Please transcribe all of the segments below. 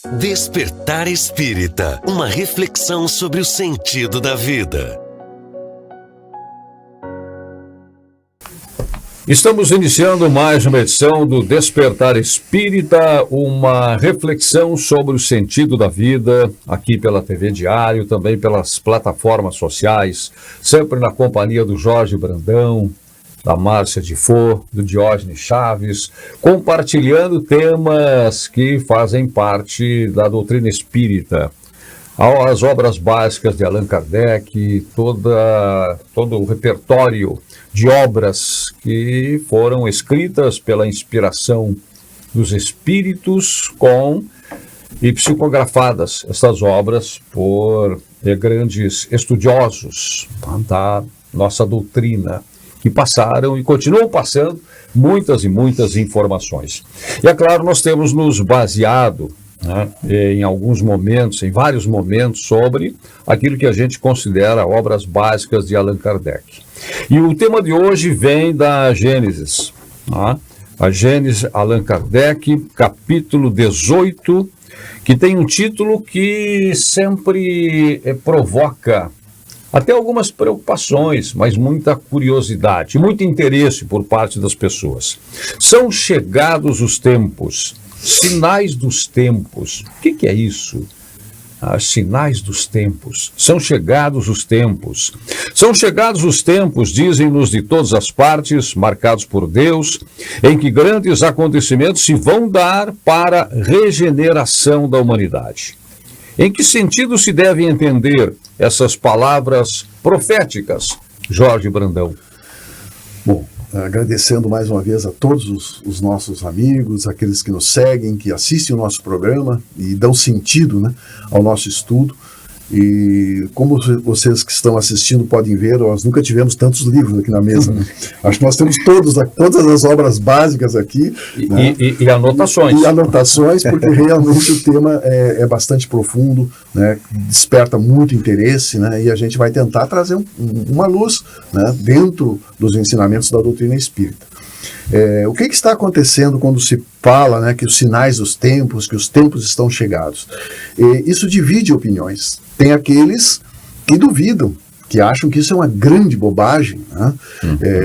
Despertar Espírita, uma reflexão sobre o sentido da vida. Estamos iniciando mais uma edição do Despertar Espírita, uma reflexão sobre o sentido da vida, aqui pela TV Diário, também pelas plataformas sociais, sempre na companhia do Jorge Brandão, da Márcia Difo, do Diógenes Chaves, compartilhando temas que fazem parte da doutrina espírita. As obras básicas de Allan Kardec, todo o repertório de obras que foram escritas pela inspiração dos espíritos e psicografadas, essas obras por grandes estudiosos da nossa doutrina, que passaram e continuam passando muitas e muitas informações. E é claro, nós temos nos baseado, em alguns momentos, em vários momentos, sobre aquilo que a gente considera obras básicas de Allan Kardec. E o tema de hoje vem da Gênesis, a Gênesis, Allan Kardec, capítulo 18, que tem um título que sempre provoca até algumas preocupações, mas muita curiosidade, muito interesse por parte das pessoas. São chegados os tempos, sinais dos tempos. O que é isso? Sinais dos tempos. São chegados os tempos. São chegados os tempos, dizem-nos de todas as partes, marcados por Deus, em que grandes acontecimentos se vão dar para a regeneração da humanidade. Em que sentido se devem entender essas palavras proféticas, Jorge Brandão? Bom, agradecendo mais uma vez a todos os nossos amigos, aqueles que nos seguem, que assistem o nosso programa e dão sentido, ao nosso estudo. E como vocês que estão assistindo podem ver, nós nunca tivemos tantos livros aqui na mesa. Acho que nós temos todas as obras básicas aqui. E anotações. E anotações, porque realmente o tema é bastante profundo, desperta muito interesse, e a gente vai tentar trazer uma luz dentro dos ensinamentos da doutrina espírita. O que está acontecendo quando se fala que os sinais dos tempos, que os tempos estão chegados? Isso divide opiniões. Tem aqueles que duvidam, que acham que isso é uma grande bobagem,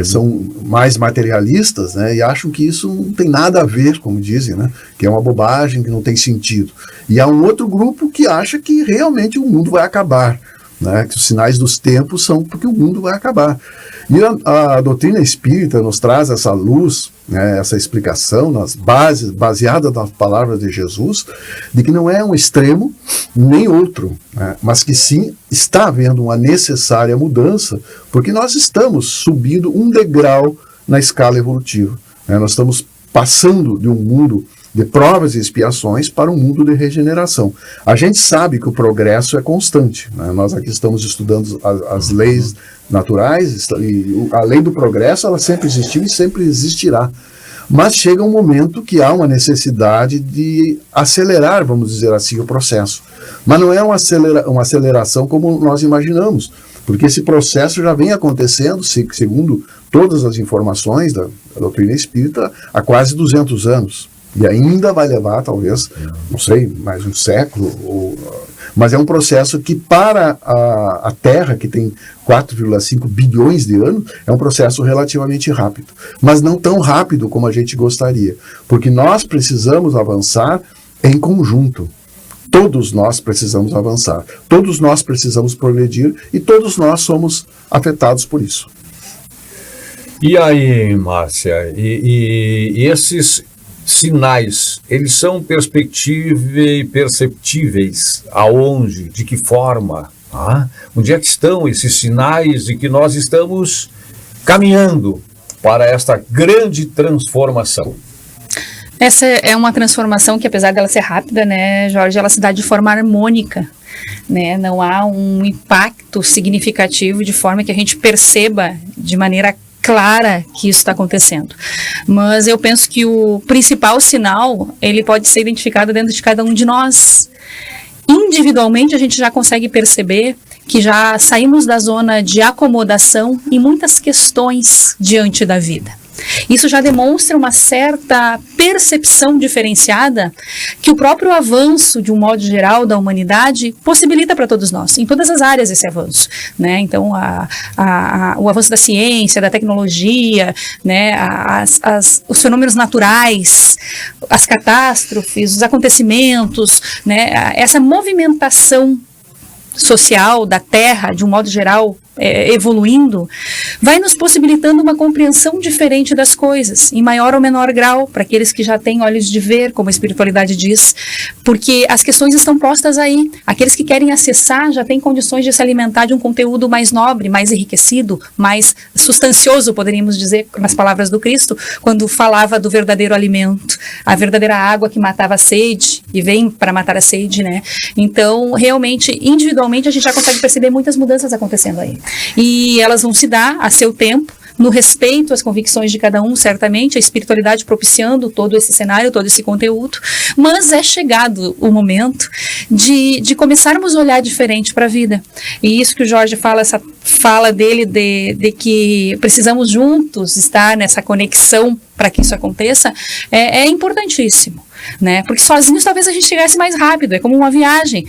são mais materialistas, e acham que isso não tem nada a ver, como dizem, que é uma bobagem, que não tem sentido. E há um outro grupo que acha que realmente o mundo vai acabar, que os sinais dos tempos são porque o mundo vai acabar. E a doutrina espírita nos traz essa luz, essa explicação baseada nas palavras de Jesus, de que não é um extremo nem outro, mas que sim está havendo uma necessária mudança, porque nós estamos subindo um degrau na escala evolutiva. Nós estamos passando de um mundo de provas e expiações para um mundo de regeneração. A gente sabe que o progresso é constante. Nós aqui estamos estudando as leis naturais, e a lei do progresso ela sempre existiu e sempre existirá. Mas chega um momento que há uma necessidade de acelerar, vamos dizer assim, o processo. Mas não é uma aceleração como nós imaginamos, porque esse processo já vem acontecendo, segundo todas as informações da doutrina espírita, há quase 200 anos. E ainda vai levar, talvez, não sei, mais um século. Mas é um processo que, para a Terra, que tem 4,5 bilhões de anos, é um processo relativamente rápido. Mas não tão rápido como a gente gostaria. Porque nós precisamos avançar em conjunto. Todos nós precisamos avançar. Todos nós precisamos progredir e todos nós somos afetados por isso. E aí, Márcia, e esses sinais, eles são perceptíveis aonde, de que forma? Onde é que estão esses sinais de que nós estamos caminhando para esta grande transformação? Essa é uma transformação que, apesar dela ser rápida, Jorge, ela se dá de forma harmônica, Não há um impacto significativo de forma que a gente perceba de maneira clara que isso está acontecendo. Mas eu penso que o principal sinal, ele pode ser identificado dentro de cada um de nós. Individualmente, a gente já consegue perceber que já saímos da zona de acomodação em muitas questões diante da vida. Isso já demonstra uma certa percepção diferenciada que o próprio avanço, de um modo geral, da humanidade possibilita para todos nós, em todas as áreas esse avanço, né? Então, o avanço da ciência, da tecnologia, né? Os fenômenos naturais, as catástrofes, os acontecimentos, né? Essa movimentação social da Terra, de um modo geral, evoluindo, vai nos possibilitando uma compreensão diferente das coisas, em maior ou menor grau, para aqueles que já têm olhos de ver, como a espiritualidade diz, porque as questões estão postas aí. Aqueles que querem acessar já têm condições de se alimentar de um conteúdo mais nobre, mais enriquecido, mais substancioso, poderíamos dizer, nas palavras do Cristo, quando falava do verdadeiro alimento, a verdadeira água que matava a sede, e vem para matar a sede, né? Então, realmente, individualmente, a gente já consegue perceber muitas mudanças acontecendo aí. E elas vão se dar a seu tempo, no respeito às convicções de cada um, certamente, a espiritualidade propiciando todo esse cenário, todo esse conteúdo, mas é chegado o momento de começarmos a olhar diferente para a vida. E isso que o Jorge fala, essa fala dele de que precisamos juntos estar nessa conexão para que isso aconteça, é importantíssimo. Né? Porque sozinhos talvez a gente chegasse mais rápido, é como uma viagem.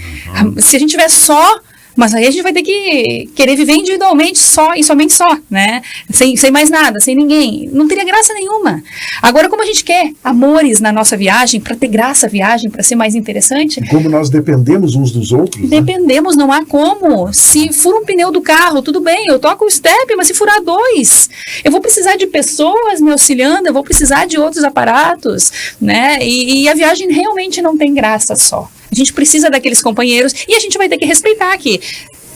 Se a gente tiver só, mas aí a gente vai ter que querer viver individualmente só e somente só, né? Sem mais nada, sem ninguém. Não teria graça nenhuma. Agora, como a gente quer amores na nossa viagem, para ter graça a viagem, para ser mais interessante... E como nós dependemos uns dos outros, dependemos, né? Não há como. Se fura um pneu do carro, tudo bem, eu toco o step, mas se furar 2, eu vou precisar de pessoas me auxiliando, eu vou precisar de outros aparatos, né? E a viagem realmente não tem graça só. A gente precisa daqueles companheiros e a gente vai ter que respeitar que,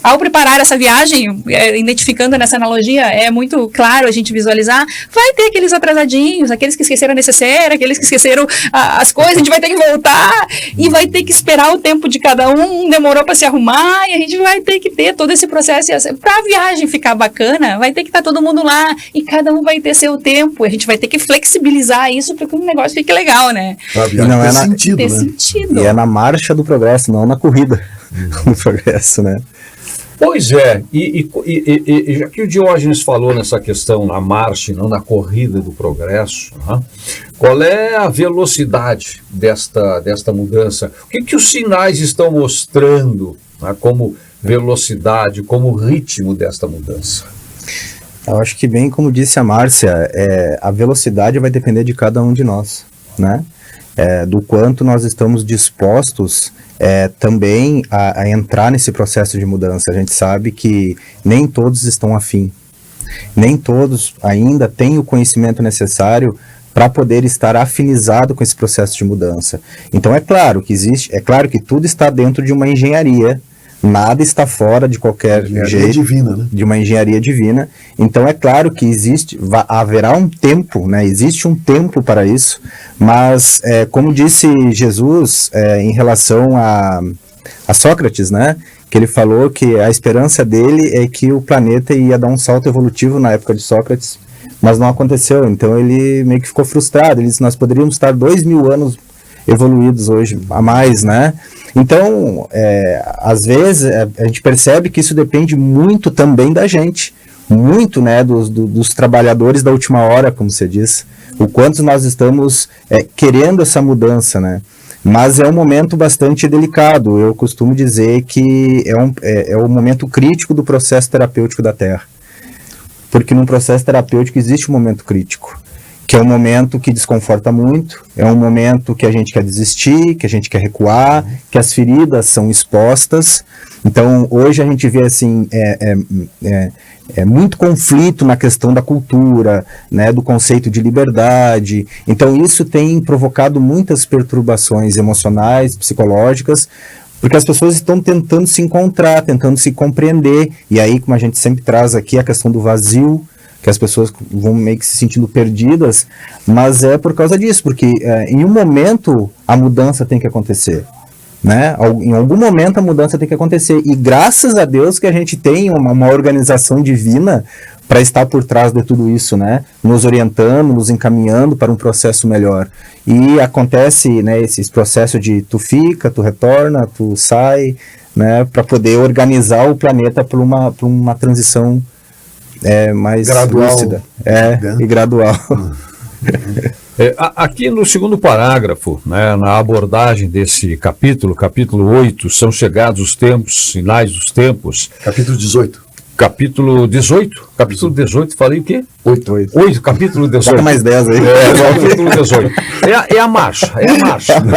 ao preparar essa viagem, identificando nessa analogia, é muito claro a gente visualizar, vai ter aqueles atrasadinhos, aqueles que esqueceram a necessaire, aqueles que esqueceram as coisas, a gente vai ter que voltar e vai ter que esperar o tempo de cada um demorou para se arrumar, e a gente vai ter que ter todo esse processo, para a viagem ficar bacana, vai ter que estar todo mundo lá, e cada um vai ter seu tempo, a gente vai ter que flexibilizar isso para que o negócio fique legal, né? E não é sentido, né? Sentido. E é na marcha do progresso, não na corrida do progresso, né? Pois é, e já que o Diógenes falou nessa questão na marcha e não na corrida do progresso, né? Qual é a velocidade desta mudança? O que os sinais estão mostrando, né, como velocidade, como ritmo desta mudança? Eu acho que, bem como disse a Márcia, a velocidade vai depender de cada um de nós, né? Do quanto nós estamos dispostos também a entrar nesse processo de mudança. A gente sabe que nem todos estão afim, nem todos ainda têm o conhecimento necessário para poder estar afinizado com esse processo de mudança. Então é claro que tudo está dentro de uma engenharia, nada está fora de qualquer jeito, divina, né? De uma engenharia divina. Então é claro que haverá um tempo, né? Existe um tempo para isso, mas como disse Jesus em relação a Sócrates, né? Que ele falou que a esperança dele é que o planeta ia dar um salto evolutivo na época de Sócrates, mas não aconteceu. Então ele meio que ficou frustrado. Ele disse: nós poderíamos estar 2000 anos evoluídos hoje a mais, né? Então, às vezes, a gente percebe que isso depende muito também da gente, muito, né, dos trabalhadores da última hora, como você diz, o quanto nós estamos querendo essa mudança, né? Mas é um momento bastante delicado. Eu costumo dizer que é um momento crítico do processo terapêutico da Terra, porque num processo terapêutico existe um momento crítico, que é um momento que desconforta muito, é um momento que a gente quer desistir, que a gente quer recuar, que as feridas são expostas. Então, hoje a gente vê assim, muito conflito na questão da cultura, né, do conceito de liberdade. Então, isso tem provocado muitas perturbações emocionais, psicológicas, porque as pessoas estão tentando se encontrar, tentando se compreender. E aí, como a gente sempre traz aqui, a questão do vazio, que as pessoas vão meio que se sentindo perdidas, mas é por causa disso, porque em um momento a mudança tem que acontecer, né? Em algum momento a mudança tem que acontecer, e graças a Deus que a gente tem uma organização divina para estar por trás de tudo isso, né? Nos orientando, nos encaminhando para um processo melhor. E acontece, né, esse processo de tu fica, tu retorna, tu sai, né, para poder organizar o planeta para uma transição mais gradual, lúcida. E gradual. Aqui no segundo parágrafo, né, na abordagem desse capítulo 8, são chegados os tempos, sinais dos tempos. Capítulo 18. Capítulo 18? Capítulo 18, falei o quê? 8. Capítulo 18. Bota mais 10 aí. Capítulo 18. É a marcha, é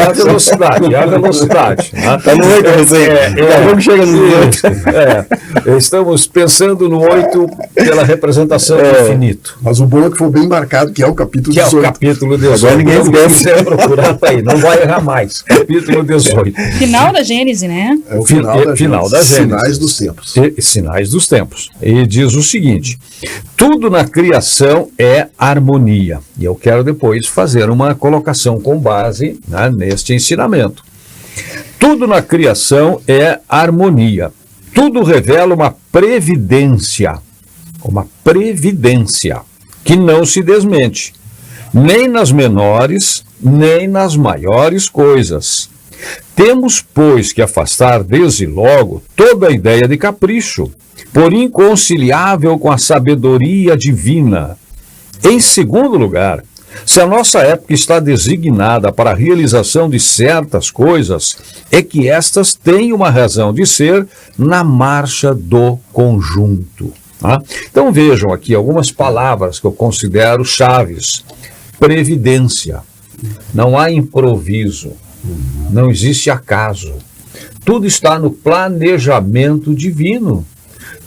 a velocidade, Né? Tá no 8, vamos chegar no 18. Estamos pensando no 8 pela representação do infinito. Mas o bom é que foi bem marcado, que é o capítulo 18. Que é o capítulo 18. Agora ninguém esquece. Se procurar, tá aí, não vai errar mais. Capítulo 18. Final da Gênese, né? É o final da Gênesis. Sinais dos tempos. Sinais dos tempos. E diz o seguinte: tudo na criação é harmonia. E eu quero depois fazer uma colocação com base, né, neste ensinamento. Tudo na criação é harmonia. Tudo revela uma previdência que não se desmente, nem nas menores, nem nas maiores coisas. Temos, pois, que afastar desde logo toda a ideia de capricho, por inconciliável com a sabedoria divina. Em segundo lugar, se a nossa época está designada para a realização de certas coisas, é que estas têm uma razão de ser na marcha do conjunto. Tá? Então vejam aqui algumas palavras que eu considero chaves. Previdência. Não há improviso. Não existe acaso. Tudo está no planejamento divino.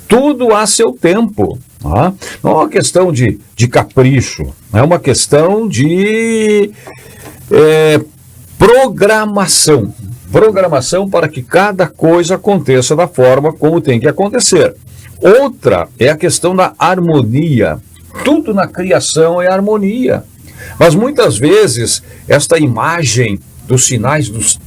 Tudo a seu tempo. Tá? Não é uma questão de capricho. É uma questão de programação. Programação para que cada coisa aconteça da forma como tem que acontecer. Outra é a questão da harmonia. Tudo na criação é harmonia. Mas muitas vezes esta imagem dos sinais dos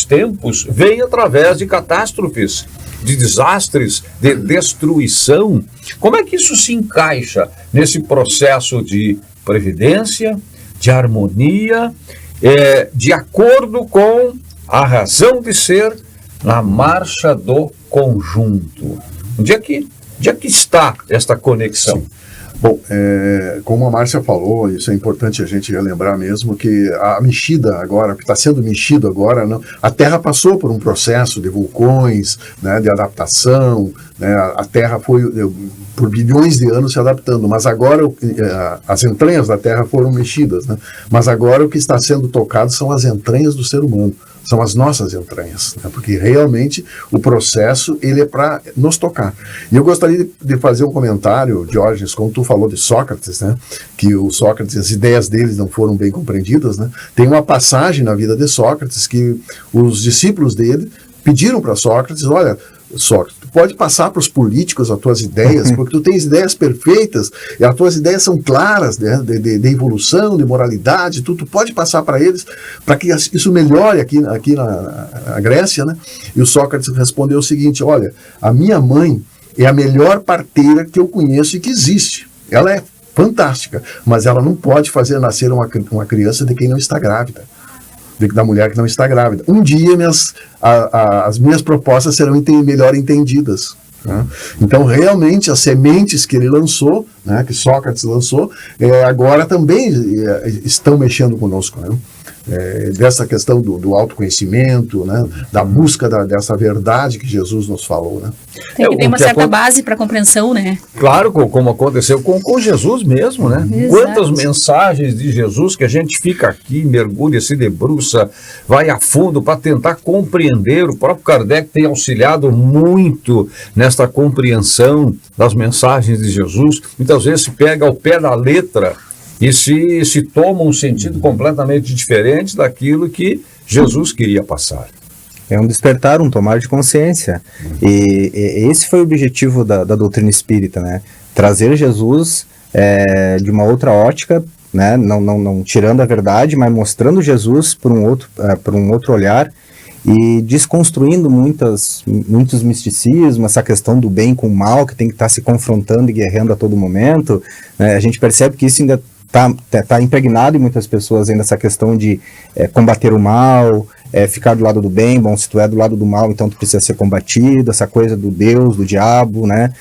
tempos vem através de catástrofes, de desastres, de destruição. Como é que isso se encaixa nesse processo de previdência, de harmonia, de acordo com a razão de ser na marcha do conjunto? Onde é que está esta conexão? Sim. Bom, como a Márcia falou, isso é importante a gente relembrar mesmo, que a mexida agora, o que está sendo mexido agora, a Terra passou por um processo de vulcões, né, de adaptação, né, a Terra foi por bilhões de anos se adaptando, mas agora as entranhas da Terra foram mexidas, né, mas agora o que está sendo tocado são as entranhas do ser humano. São as nossas entranhas, né? Porque realmente o processo ele é para nos tocar. E eu gostaria de fazer um comentário, Diógenes, como tu falou de Sócrates, né? Que o Sócrates, as ideias deles não foram bem compreendidas, né? Tem uma passagem na vida de Sócrates que os discípulos dele pediram para Sócrates: olha, Sócrates, tu pode passar para os políticos as tuas ideias, porque tu tens ideias perfeitas, e as tuas ideias são claras, né, de evolução, de moralidade, tu pode passar para eles, para que isso melhore aqui na Grécia, né? E o Sócrates respondeu o seguinte: olha, a minha mãe é a melhor parteira que eu conheço e que existe. Ela é fantástica, mas ela não pode fazer nascer uma criança de quem não está grávida. Da mulher que não está grávida. Um dia as minhas propostas serão melhor entendidas. Né? Então, realmente, as sementes que ele lançou, né, que Sócrates lançou, agora também estão mexendo conosco. Né? Dessa questão do autoconhecimento, né, da busca dessa verdade que Jesus nos falou. Né? Tem que ter uma certa base para compreensão, né? Claro, como aconteceu com Jesus mesmo, né? Exato. Quantas mensagens de Jesus que a gente fica aqui, mergulha, se debruça, vai a fundo para tentar compreender. O próprio Kardec tem auxiliado muito nesta compreensão das mensagens de Jesus. Muitas vezes se pega ao pé da letra e se toma um sentido completamente diferente daquilo que Jesus queria passar. É um despertar, um tomar de consciência. E esse foi o objetivo da doutrina espírita, né? Trazer Jesus de uma outra ótica, né? Não tirando a verdade, mas mostrando Jesus por um outro olhar e desconstruindo muitos misticismos, essa questão do bem com o mal, que tem que estar se confrontando e guerreando a todo momento. Né? A gente percebe que isso ainda está impregnado em muitas pessoas ainda essa questão de combater o mal, ficar do lado do bem, bom, se tu é do lado do mal, então tu precisa ser combatido, essa coisa do Deus, do diabo, né?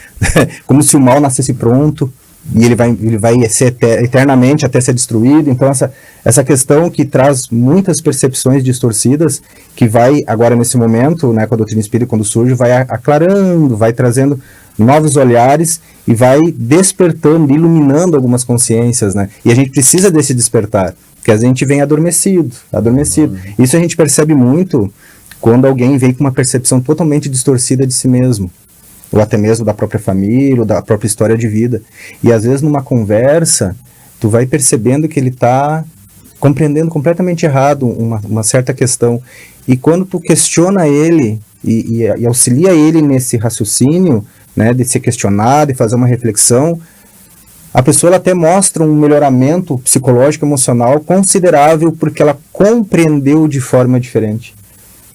Como se o mal nascesse pronto e ele vai ser eternamente até ser destruído. Então essa questão que traz muitas percepções distorcidas, que vai agora nesse momento, né, com a doutrina espírita, quando surge, vai aclarando, vai trazendo novos olhares e vai despertando, iluminando algumas consciências, né? E a gente precisa desse despertar, porque a gente vem adormecido. Isso a gente percebe muito quando alguém vem com uma percepção totalmente distorcida de si mesmo, ou até mesmo da própria família, ou da própria história de vida. E às vezes numa conversa, tu vai percebendo que ele está compreendendo completamente errado uma certa questão. E quando tu questiona ele e auxilia ele nesse raciocínio, né, de se questionar, de fazer uma reflexão, a pessoa ela até mostra um melhoramento psicológico e emocional considerável, porque ela compreendeu de forma diferente.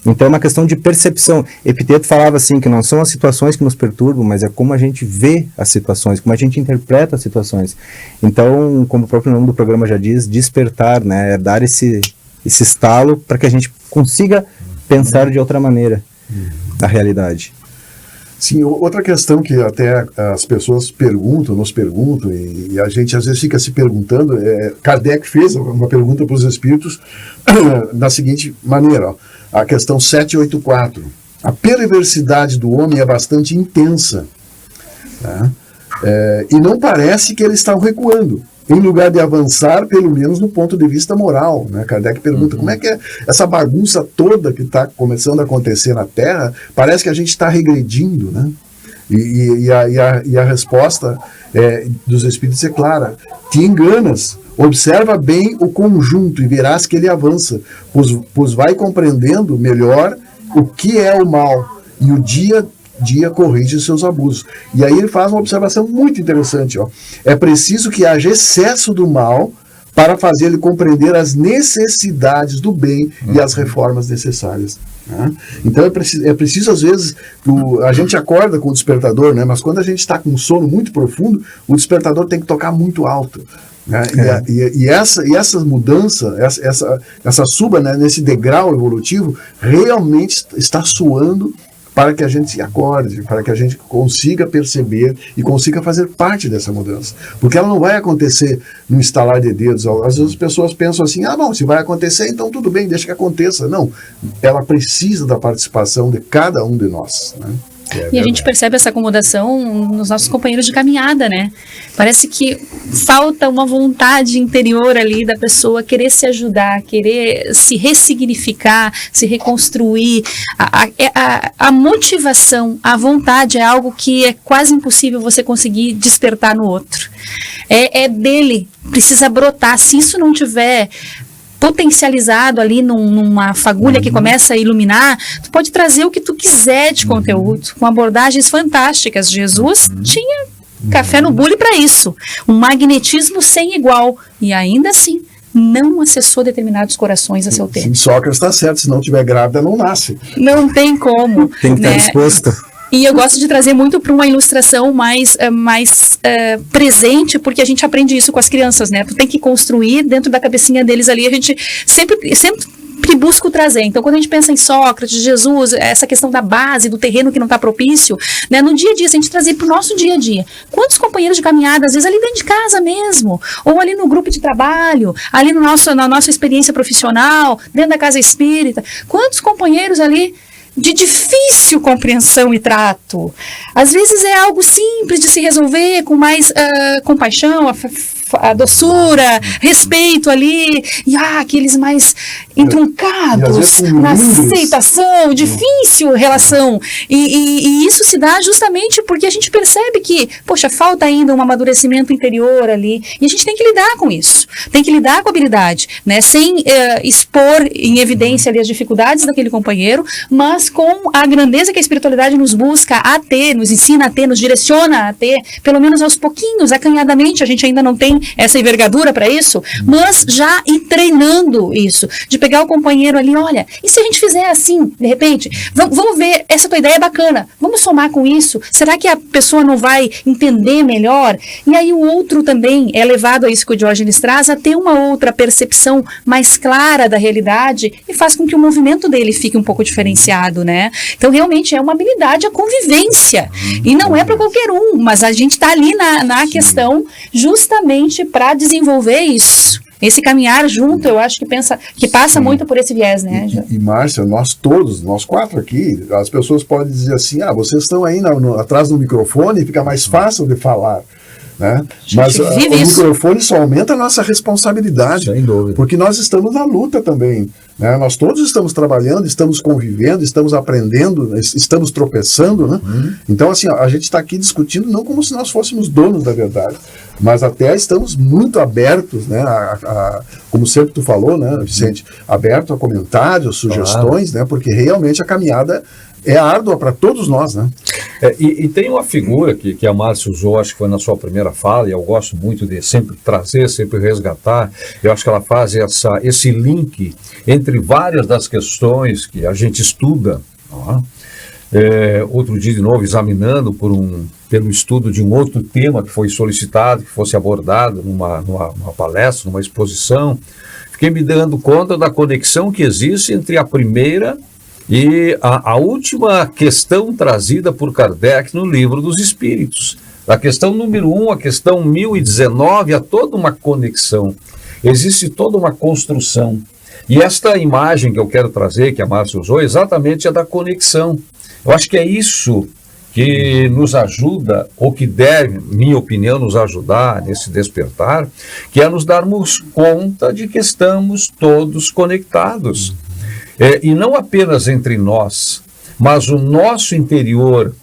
Então é uma questão de percepção. Epiteto falava assim, que não são as situações que nos perturbam, mas é como a gente vê as situações, como a gente interpreta as situações. Então, como o próprio nome do programa já diz, despertar, né, é dar esse estalo para que a gente consiga pensar de outra maneira a realidade. Sim, outra questão que até as pessoas nos perguntam, e a gente às vezes fica se perguntando, Kardec fez uma pergunta para os espíritos da seguinte maneira, ó, a questão 784. A perversidade do homem é bastante intensa, tá? E não parece que eles estão recuando, em lugar de avançar, pelo menos no ponto de vista moral, né? Kardec pergunta, como é que é essa bagunça toda que está começando a acontecer na Terra, parece que a gente está regredindo, né? E a resposta dos espíritos é clara: te enganas, observa bem o conjunto e verás que ele avança, pois vai compreendendo melhor o que é o mal, e o dia corrige seus abusos. E aí ele faz uma observação muito interessante, ó. É preciso que haja excesso do mal para fazer ele compreender as necessidades do bem e as reformas necessárias, né? Então é preciso às vezes, a gente acorda com o despertador, né? Mas quando a gente está com um sono muito profundo, o despertador tem que tocar muito alto, né? E essa mudança, essa suba, né, nesse degrau evolutivo, realmente está soando para que a gente se acorde, para que a gente consiga perceber e consiga fazer parte dessa mudança. Porque ela não vai acontecer num estalar de dedos. Às vezes as pessoas pensam assim, bom, se vai acontecer, então tudo bem, deixa que aconteça. Não, ela precisa da participação de cada um de nós, né? E a gente percebe essa acomodação nos nossos companheiros de caminhada, né? Parece que falta uma vontade interior ali da pessoa querer se ajudar, querer se ressignificar, se reconstruir. A motivação, a vontade é algo que é quase impossível você conseguir despertar no outro. É dele, precisa brotar. Se isso não tiver potencializado ali numa fagulha que começa a iluminar, tu pode trazer o que tu quiser de conteúdo, com abordagens fantásticas. Jesus tinha café no bule para isso, um magnetismo sem igual, e ainda assim não acessou determinados corações a seu tempo. Sim, Sócrates está certo, se não tiver grávida não nasce. Não tem como. Tem que estar disposto. E eu gosto de trazer muito para uma ilustração mais presente, porque a gente aprende isso com as crianças, né? Tu tem que construir dentro da cabecinha deles ali, a gente sempre busca trazer. Então, quando a gente pensa em Sócrates, Jesus, essa questão da base, do terreno que não está propício, né? No dia a dia, se a gente trazer para o nosso dia a dia, quantos companheiros de caminhada, às vezes ali dentro de casa mesmo, ou ali no grupo de trabalho, ali na nossa experiência profissional, dentro da casa espírita, quantos companheiros ali de difícil compreensão e trato. Às vezes é algo simples de se resolver com mais compaixão, a doçura, respeito ali, e aqueles mais entruncados na aceitação, difícil relação. E isso se dá justamente porque a gente percebe que, poxa, falta ainda um amadurecimento interior ali, e a gente tem que lidar com isso, tem que lidar com a habilidade, né, sem expor em evidência ali as dificuldades daquele companheiro, mas com a grandeza que a espiritualidade nos busca a ter, nos ensina a ter, nos direciona a ter, pelo menos aos pouquinhos, acanhadamente. A gente ainda não tem essa envergadura para isso, mas já ir treinando isso, de pegar o companheiro ali, olha, e se a gente fizer assim, de repente, vamos ver, essa tua ideia é bacana, vamos somar com isso, será que a pessoa não vai entender melhor? E aí o outro também é levado a isso que o Diógenes traz, a ter uma outra percepção mais clara da realidade e faz com que o movimento dele fique um pouco diferenciado, né? Então realmente é uma habilidade, a convivência, e não é para qualquer um, mas a gente está ali na questão justamente para desenvolver isso. Esse caminhar junto, eu acho que passa muito por esse viés, né? E Márcia, nós quatro aqui, as pessoas podem dizer assim, vocês estão aí atrás do microfone, fica mais fácil de falar, né? Mas o microfone só aumenta a nossa responsabilidade, sem dúvida, porque nós estamos na luta também, né? Nós todos estamos trabalhando, estamos convivendo, estamos aprendendo, estamos tropeçando, né? Então, assim, a gente está aqui discutindo não como se nós fôssemos donos da verdade, mas até estamos muito abertos, né? Como sempre tu falou, né, Vicente, aberto a comentários, sugestões, né? Porque realmente a caminhada é árdua para todos nós, né? E tem uma figura que a Márcia usou, acho que foi na sua primeira fala, e eu gosto muito de sempre trazer, sempre resgatar. Eu acho que ela faz esse link entre várias das questões que a gente estuda. Outro dia, de novo, examinando pelo estudo de um outro tema que foi solicitado, que fosse abordado numa palestra, numa exposição, fiquei me dando conta da conexão que existe entre a primeira e a última questão trazida por Kardec no Livro dos Espíritos. A questão número 1, a questão 1019, há toda uma conexão, existe toda uma construção. E esta imagem que eu quero trazer, que a Márcia usou, exatamente é da conexão. Eu acho que é isso que nos ajuda, ou que deve, minha opinião, nos ajudar nesse despertar, que é nos darmos conta de que estamos todos conectados. E não apenas entre nós, mas o nosso interior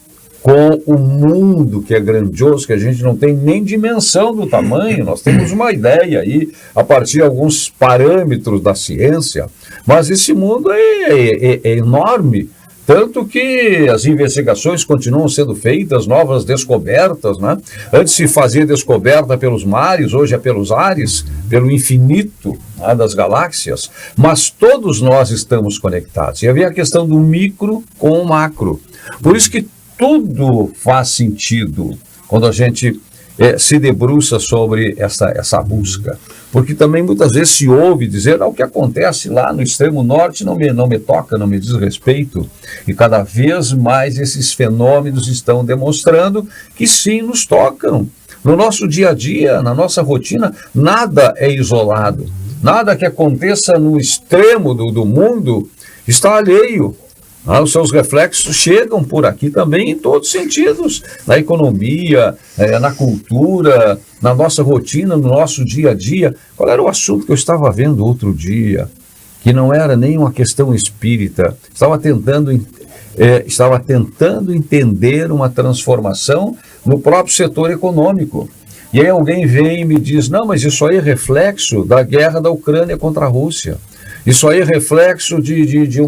com o mundo, que é grandioso, que a gente não tem nem dimensão do tamanho, nós temos uma ideia aí, a partir de alguns parâmetros da ciência, mas esse mundo é enorme, tanto que as investigações continuam sendo feitas, novas descobertas, né? Antes se fazia descoberta pelos mares, hoje é pelos ares, pelo infinito, né, das galáxias, mas todos nós estamos conectados. E havia a questão do micro com o macro. Por isso que tudo faz sentido quando a gente se debruça sobre essa busca. Porque também muitas vezes se ouve dizer, o que acontece lá no extremo norte não me toca, não me diz respeito. E cada vez mais esses fenômenos estão demonstrando que sim, nos tocam. No nosso dia a dia, na nossa rotina, nada é isolado. Nada que aconteça no extremo do mundo está alheio. Os seus reflexos chegam por aqui também em todos os sentidos, na economia, na cultura, na nossa rotina, no nosso dia a dia. Qual era o assunto que eu estava vendo outro dia? Que não era nem uma questão espírita, estava tentando entender uma transformação no próprio setor econômico. E aí alguém vem e me diz, não, mas isso aí é reflexo da guerra da Ucrânia contra a Rússia. Isso aí é reflexo de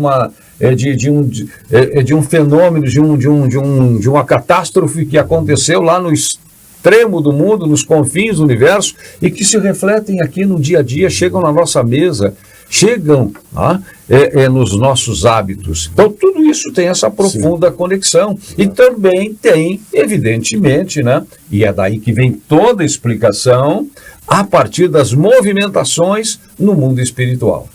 um fenômeno, de uma catástrofe que aconteceu lá no extremo do mundo, nos confins do universo, e que se refletem aqui no dia a dia, chegam na nossa mesa, chegam nos nossos hábitos. Então, tudo isso tem essa profunda conexão. E também tem, evidentemente, né, e é daí que vem toda a explicação, a partir das movimentações no mundo espiritual.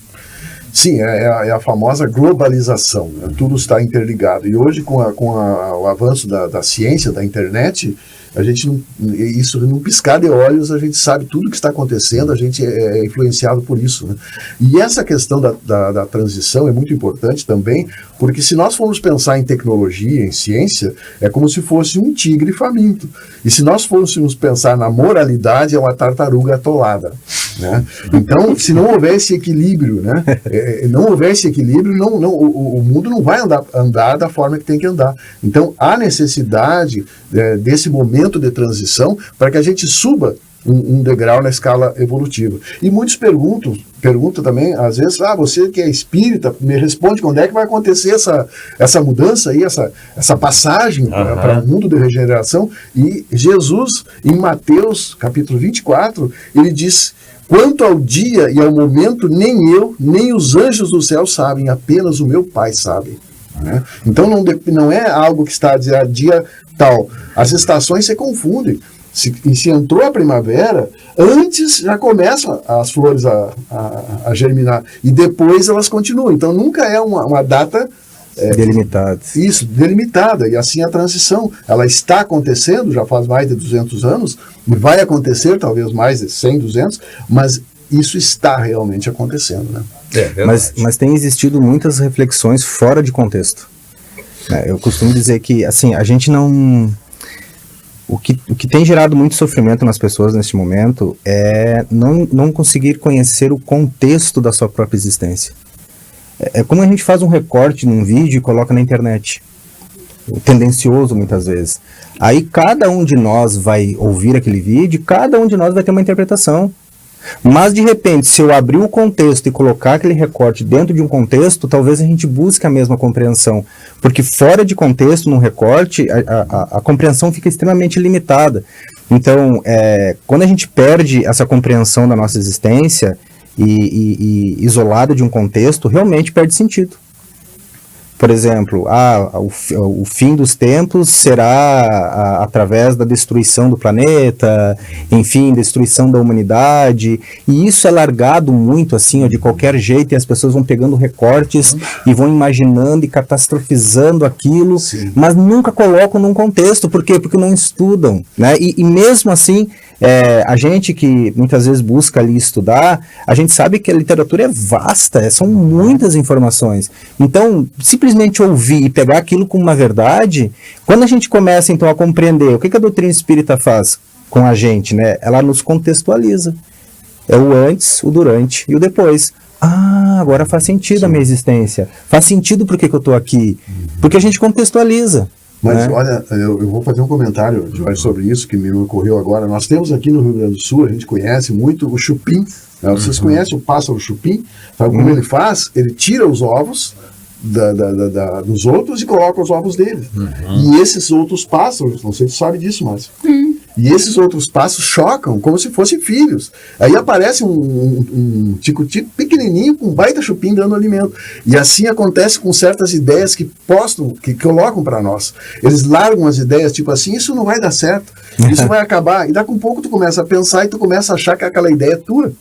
Sim, é a famosa globalização, né? Tudo está interligado. E hoje, com o avanço da ciência, da internet, a gente isso num piscar de olhos, a gente sabe tudo o que está acontecendo, a gente é influenciado por isso, né? E essa questão da transição é muito importante também, porque se nós formos pensar em tecnologia, em ciência, é como se fosse um tigre faminto. E se nós fôssemos pensar na moralidade, é uma tartaruga atolada, né? Então, se não houver esse equilíbrio, né? Não houver esse equilíbrio, o mundo não vai andar da forma que tem que andar. Então, há necessidade desse momento de transição para que a gente suba um degrau na escala evolutiva. E muitos perguntam também, às vezes, você que é espírita, me responde quando é que vai acontecer essa mudança aí, essa passagem para o mundo de regeneração. E Jesus, em Mateus, capítulo 24, ele diz Quanto ao dia e ao momento, nem eu, nem os anjos do céu sabem, apenas o meu Pai sabe. Né? Então não é algo que está a dizer dia tal. As estações se confundem. Se entrou a primavera, antes já começam as flores a germinar. E depois elas continuam. Então nunca é uma data... delimitada. Isso, delimitada. E assim a transição, ela está acontecendo, já faz mais de 200 anos, vai acontecer talvez mais de 100, 200, mas isso está realmente acontecendo, né? Mas tem existido muitas reflexões fora de contexto. Eu costumo dizer que, assim, a gente não... O que tem gerado muito sofrimento nas pessoas neste momento é não conseguir conhecer o contexto da sua própria existência. É como a gente faz um recorte num vídeo e coloca na internet. Tendencioso, muitas vezes. Aí cada um de nós vai ouvir aquele vídeo, cada um de nós vai ter uma interpretação. Mas, de repente, se eu abrir o contexto e colocar aquele recorte dentro de um contexto, talvez a gente busque a mesma compreensão. Porque fora de contexto, num recorte, a compreensão fica extremamente limitada. Então, quando a gente perde essa compreensão da nossa existência e isolada de um contexto, realmente perde sentido. Por exemplo, o fim dos tempos será através da destruição do planeta, enfim, destruição da humanidade, e isso é largado muito assim, de qualquer jeito, e as pessoas vão pegando recortes e vão imaginando e catastrofizando aquilo, mas nunca colocam num contexto. Por quê? Porque não estudam, né? E mesmo assim, a gente que muitas vezes busca ali estudar, a gente sabe que a literatura é vasta, são muitas informações. Então, simplesmente ouvir e pegar aquilo como uma verdade, quando a gente começa então a compreender o que a doutrina espírita faz com a gente, né? Ela nos contextualiza. É o antes, o durante e o depois. Agora faz sentido a minha existência. Faz sentido por que eu estou aqui. Porque a gente contextualiza. Mas olha, eu vou fazer um comentário, Jorge, sobre isso que me ocorreu agora. Nós temos aqui no Rio Grande do Sul, a gente conhece muito o chupim. Né? Vocês conhecem o pássaro chupim? Sabe como ele faz? Ele tira os ovos dos outros e coloca os ovos dele. E esses outros pássaros, não sei se você sabe disso, Márcio. E esses outros pássaros chocam como se fossem filhos. Aí aparece um tico-tico pequenininho com um baita chupim dando alimento. E assim acontece com certas ideias que colocam para nós. Eles largam as ideias, tipo assim, isso não vai dar certo, isso vai acabar. E daqui a um pouco tu começa a pensar e tu começa a achar que aquela ideia é tua.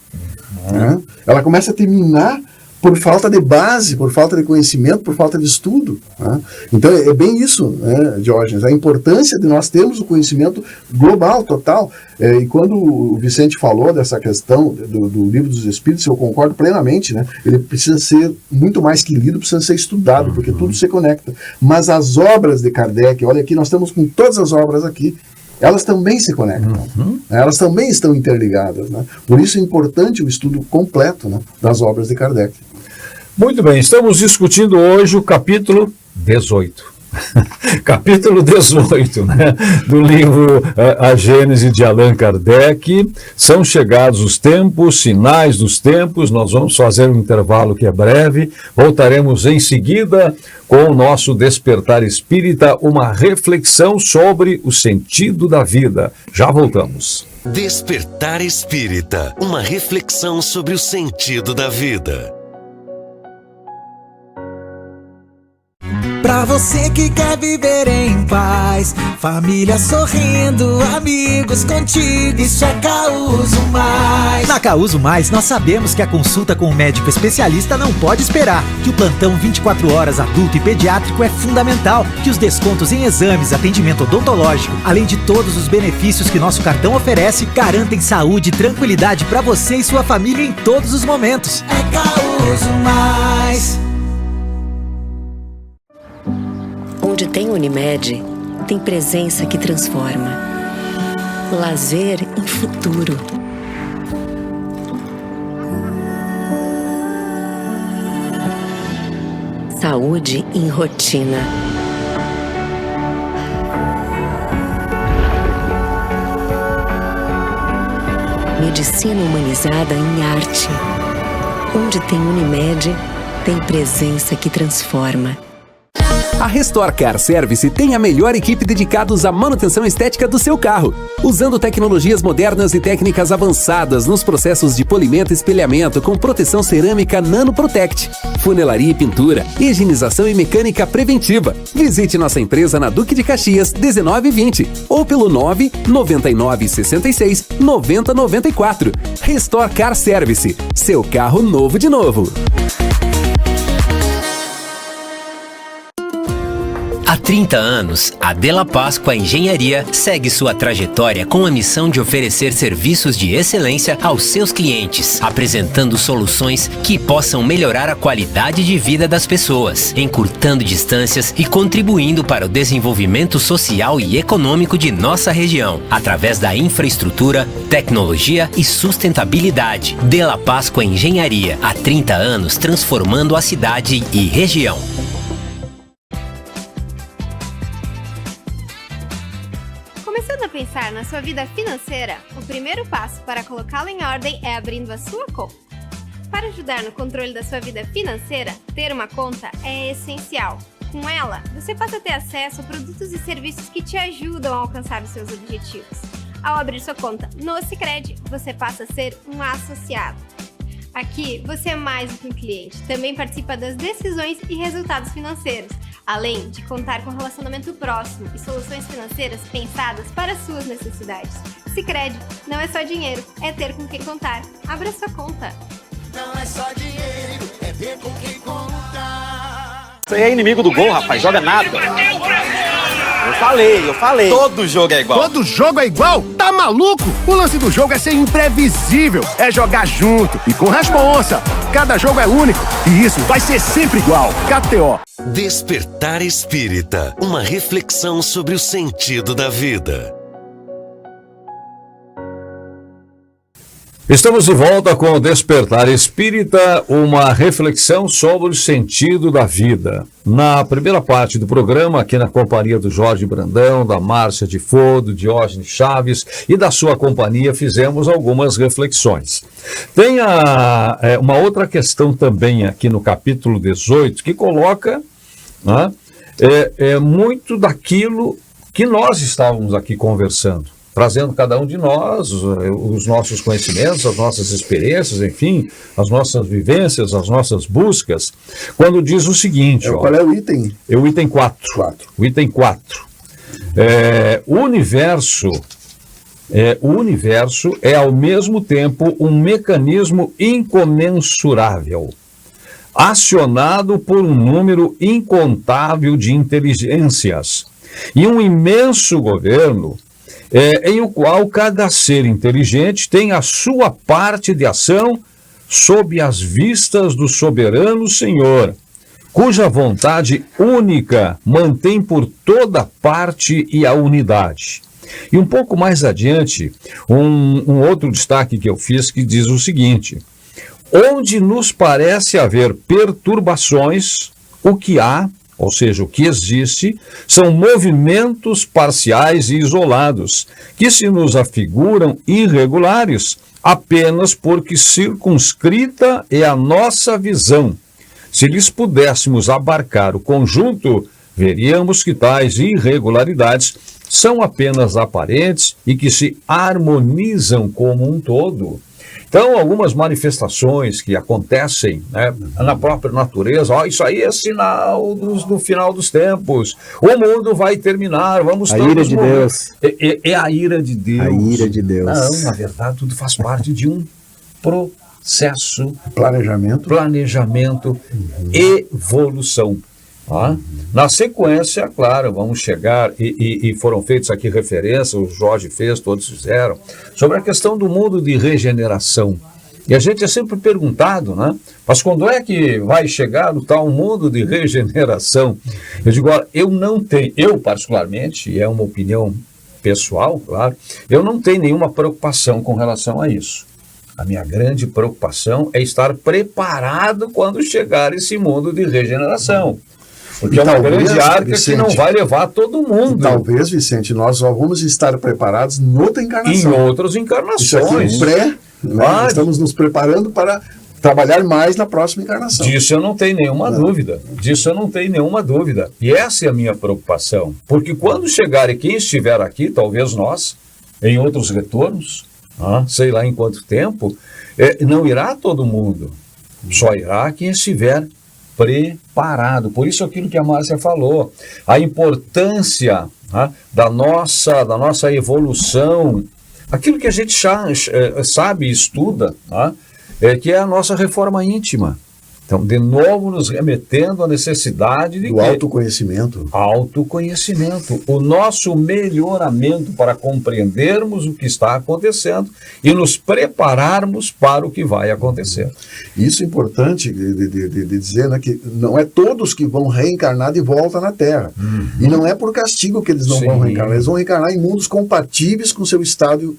Né? Ela começa a terminar por falta de base, por falta de conhecimento, por falta de estudo. Né? Então é bem isso, né, Diógenes, a importância de nós termos o conhecimento global, total. E quando o Vicente falou dessa questão do Livro dos Espíritos, eu concordo plenamente, né? Ele precisa ser muito mais que lido, precisa ser estudado, porque tudo se conecta. Mas as obras de Kardec, olha aqui, nós estamos com todas as obras aqui, elas também se conectam, elas também estão interligadas, né? Por isso é importante o estudo completo, né, das obras de Kardec. Muito bem, estamos discutindo hoje o capítulo 18. Capítulo 18, né, do livro A Gênese de Allan Kardec. São chegados os tempos, sinais dos tempos. Nós vamos fazer um intervalo que é breve. Voltaremos em seguida com o nosso Despertar Espírita, uma reflexão sobre o sentido da vida. Já voltamos. Despertar Espírita, uma reflexão sobre o sentido da vida. Pra você que quer viver em paz, família sorrindo, amigos contigo, isso é Causo Mais. Na Causo Mais, nós sabemos que a consulta com um médico especialista não pode esperar, que o plantão 24 horas adulto e pediátrico é fundamental, que os descontos em exames, atendimento odontológico, além de todos os benefícios que nosso cartão oferece, garantem saúde e tranquilidade pra você e sua família em todos os momentos. É Causo Mais. Onde tem Unimed, tem presença que transforma. Lazer em futuro. Saúde em rotina. Medicina humanizada em arte. Onde tem Unimed, tem presença que transforma. A Restore Car Service tem a melhor equipe dedicados à manutenção estética do seu carro, usando tecnologias modernas e técnicas avançadas nos processos de polimento e espelhamento com proteção cerâmica Nano Protect, funelaria e pintura, higienização e mecânica preventiva. Visite nossa empresa na Duque de Caxias 1920 ou pelo 99966 9094. Restore Car Service, seu carro novo de novo. Há 30 anos, a Della Páscoa Engenharia segue sua trajetória com a missão de oferecer serviços de excelência aos seus clientes, apresentando soluções que possam melhorar a qualidade de vida das pessoas, encurtando distâncias e contribuindo para o desenvolvimento social e econômico de nossa região, através da infraestrutura, tecnologia e sustentabilidade. Della Páscoa Engenharia, há 30 anos transformando a cidade e região. Começando a pensar na sua vida financeira, o primeiro passo para colocá-la em ordem é abrindo a sua conta. Para ajudar no controle da sua vida financeira, ter uma conta é essencial. Com ela, você passa a ter acesso a produtos e serviços que te ajudam a alcançar os seus objetivos. Ao abrir sua conta no Sicredi, você passa a ser um associado. Aqui, você é mais do que um cliente, também participa das decisões e resultados financeiros, além de contar com relacionamento próximo e soluções financeiras pensadas para suas necessidades. Sicredi não é só dinheiro, é ter com quem contar. Abra sua conta. Não é só dinheiro, é ter com quem contar. Você é inimigo do gol, rapaz, joga nada. Eu falei. Todo jogo é igual. Todo jogo é igual? Tá maluco? O lance do jogo é ser imprevisível, é jogar junto e com responsa. Cada jogo é único e isso vai ser sempre igual. KTO. Despertar Espírita, uma reflexão sobre o sentido da vida. Estamos de volta com o Despertar Espírita, uma reflexão sobre o sentido da vida. Na primeira parte do programa, aqui na companhia do Jorge Brandão, da Márcia de Fô, do Diógenes Chaves e da sua companhia, fizemos algumas reflexões. Tem uma outra questão também aqui no capítulo 18, que coloca muito daquilo que nós estávamos aqui conversando, trazendo cada um de nós os nossos conhecimentos, as nossas experiências, enfim, as nossas vivências, as nossas buscas, quando diz o seguinte... Qual é o item? É o item 4. O item 4. O universo é, ao mesmo tempo, um mecanismo incomensurável, acionado por um número incontável de inteligências e um imenso governo em o qual cada ser inteligente tem a sua parte de ação sob as vistas do soberano Senhor, cuja vontade única mantém por toda parte e a unidade. E um pouco mais adiante, um outro destaque que eu fiz que diz o seguinte: onde nos parece haver perturbações, o que há, ou seja, o que existe, são movimentos parciais e isolados, que se nos afiguram irregulares apenas porque circunscrita é a nossa visão. Se lhes pudéssemos abarcar o conjunto, veríamos que tais irregularidades são apenas aparentes e que se harmonizam como um todo. Então, algumas manifestações que acontecem, né, na própria natureza, isso aí é sinal do final dos tempos. O mundo vai terminar, vamos todos morrer. A ira de Deus. É a ira de Deus. A ira de Deus. Não, na verdade, tudo faz parte de um processo. Planejamento. Evolução. Na sequência, claro, vamos chegar, e foram feitos aqui referências, o Jorge fez, todos fizeram, sobre a questão do mundo de regeneração. E a gente é sempre perguntado, né? Mas quando é que vai chegar o tal mundo de regeneração? Eu digo, olha, eu particularmente, e é uma opinião pessoal, claro, eu não tenho nenhuma preocupação com relação a isso. A minha grande preocupação é estar preparado quando chegar esse mundo de regeneração. Porque é uma grande arca, Vicente, que não vai levar todo mundo. Talvez, Vicente, nós só vamos estar preparados em outra encarnação. Em outras encarnações. Isso aqui é pré, né? Estamos nos preparando para trabalhar mais na próxima encarnação. Disso eu não tenho nenhuma dúvida. Disso eu não tenho nenhuma dúvida. E essa é a minha preocupação. Porque quem estiver aqui, talvez nós, em outros retornos, sei lá em quanto tempo, não irá todo mundo. Só irá quem estiver preparado. Por isso aquilo que a Márcia falou, a importância da nossa evolução, aquilo que a gente sabe e estuda, que é a nossa reforma íntima. Então, de novo, nos remetendo à necessidade do autoconhecimento. Autoconhecimento. O nosso melhoramento para compreendermos o que está acontecendo e nos prepararmos para o que vai acontecer. Isso é importante de dizer, né, que não é todos que vão reencarnar de volta na Terra. E não é por castigo que eles não vão reencarnar. Eles vão reencarnar em mundos compatíveis com seu estágio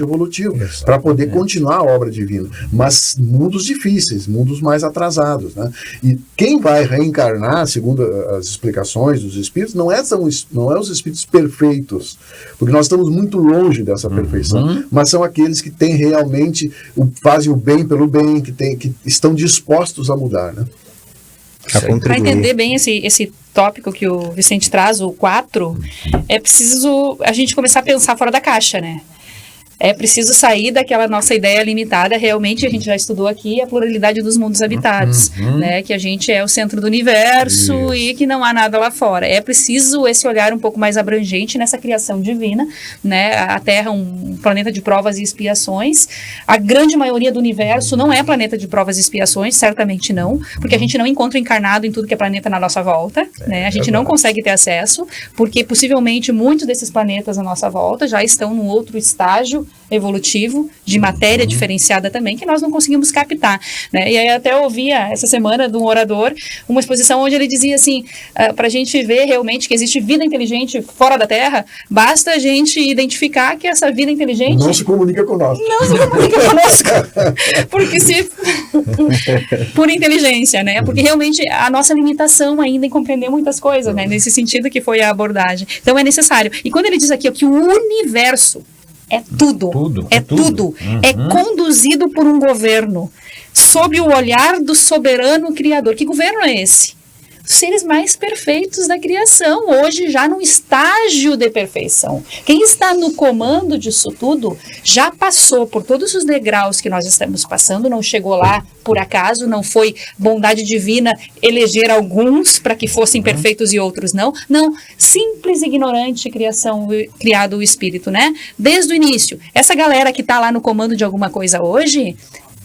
evolutivo, para poder continuar a obra divina. Mas mundos difíceis, mundos mais atrasados. Né? E quem vai reencarnar, segundo as explicações dos espíritos, não é os espíritos perfeitos, porque nós estamos muito longe dessa perfeição, mas são aqueles que têm realmente, fazem o bem pelo bem, que estão dispostos a mudar, né? Para entender bem esse tópico que o Vicente traz, o 4, é preciso a gente começar a pensar fora da caixa, né? É preciso sair daquela nossa ideia limitada. Realmente, a gente já estudou aqui a pluralidade dos mundos habitados, né? Que a gente é o centro do universo e que não há nada lá fora. É preciso esse olhar um pouco mais abrangente nessa criação divina, né? A Terra é um planeta de provas e expiações. A grande maioria do universo não é planeta de provas e expiações, certamente não, porque a gente não encontra encarnado em tudo que é planeta na nossa volta, né? A gente não consegue ter acesso, porque possivelmente muitos desses planetas à nossa volta já estão num outro estágio evolutivo, de matéria diferenciada também, que nós não conseguimos captar, né? E aí até eu ouvia essa semana de um orador uma exposição onde ele dizia assim, para a gente ver realmente que existe vida inteligente fora da Terra, basta a gente identificar que essa vida inteligente não se comunica conosco. Não se comunica conosco. Porque por inteligência, né? Porque realmente a nossa limitação ainda em compreender muitas coisas, né? Nesse sentido que foi a abordagem. Então é necessário. E quando ele diz aqui que o universo é tudo. É conduzido por um governo, sob o olhar do soberano criador. Que governo é esse? Os seres mais perfeitos da criação, hoje já num estágio de perfeição. Quem está no comando disso tudo já passou por todos os degraus que nós estamos passando, não chegou lá por acaso, não foi bondade divina eleger alguns para que fossem perfeitos e outros não. Não, simples e ignorante criado o espírito, né? Desde o início. Essa galera que está lá no comando de alguma coisa hoje,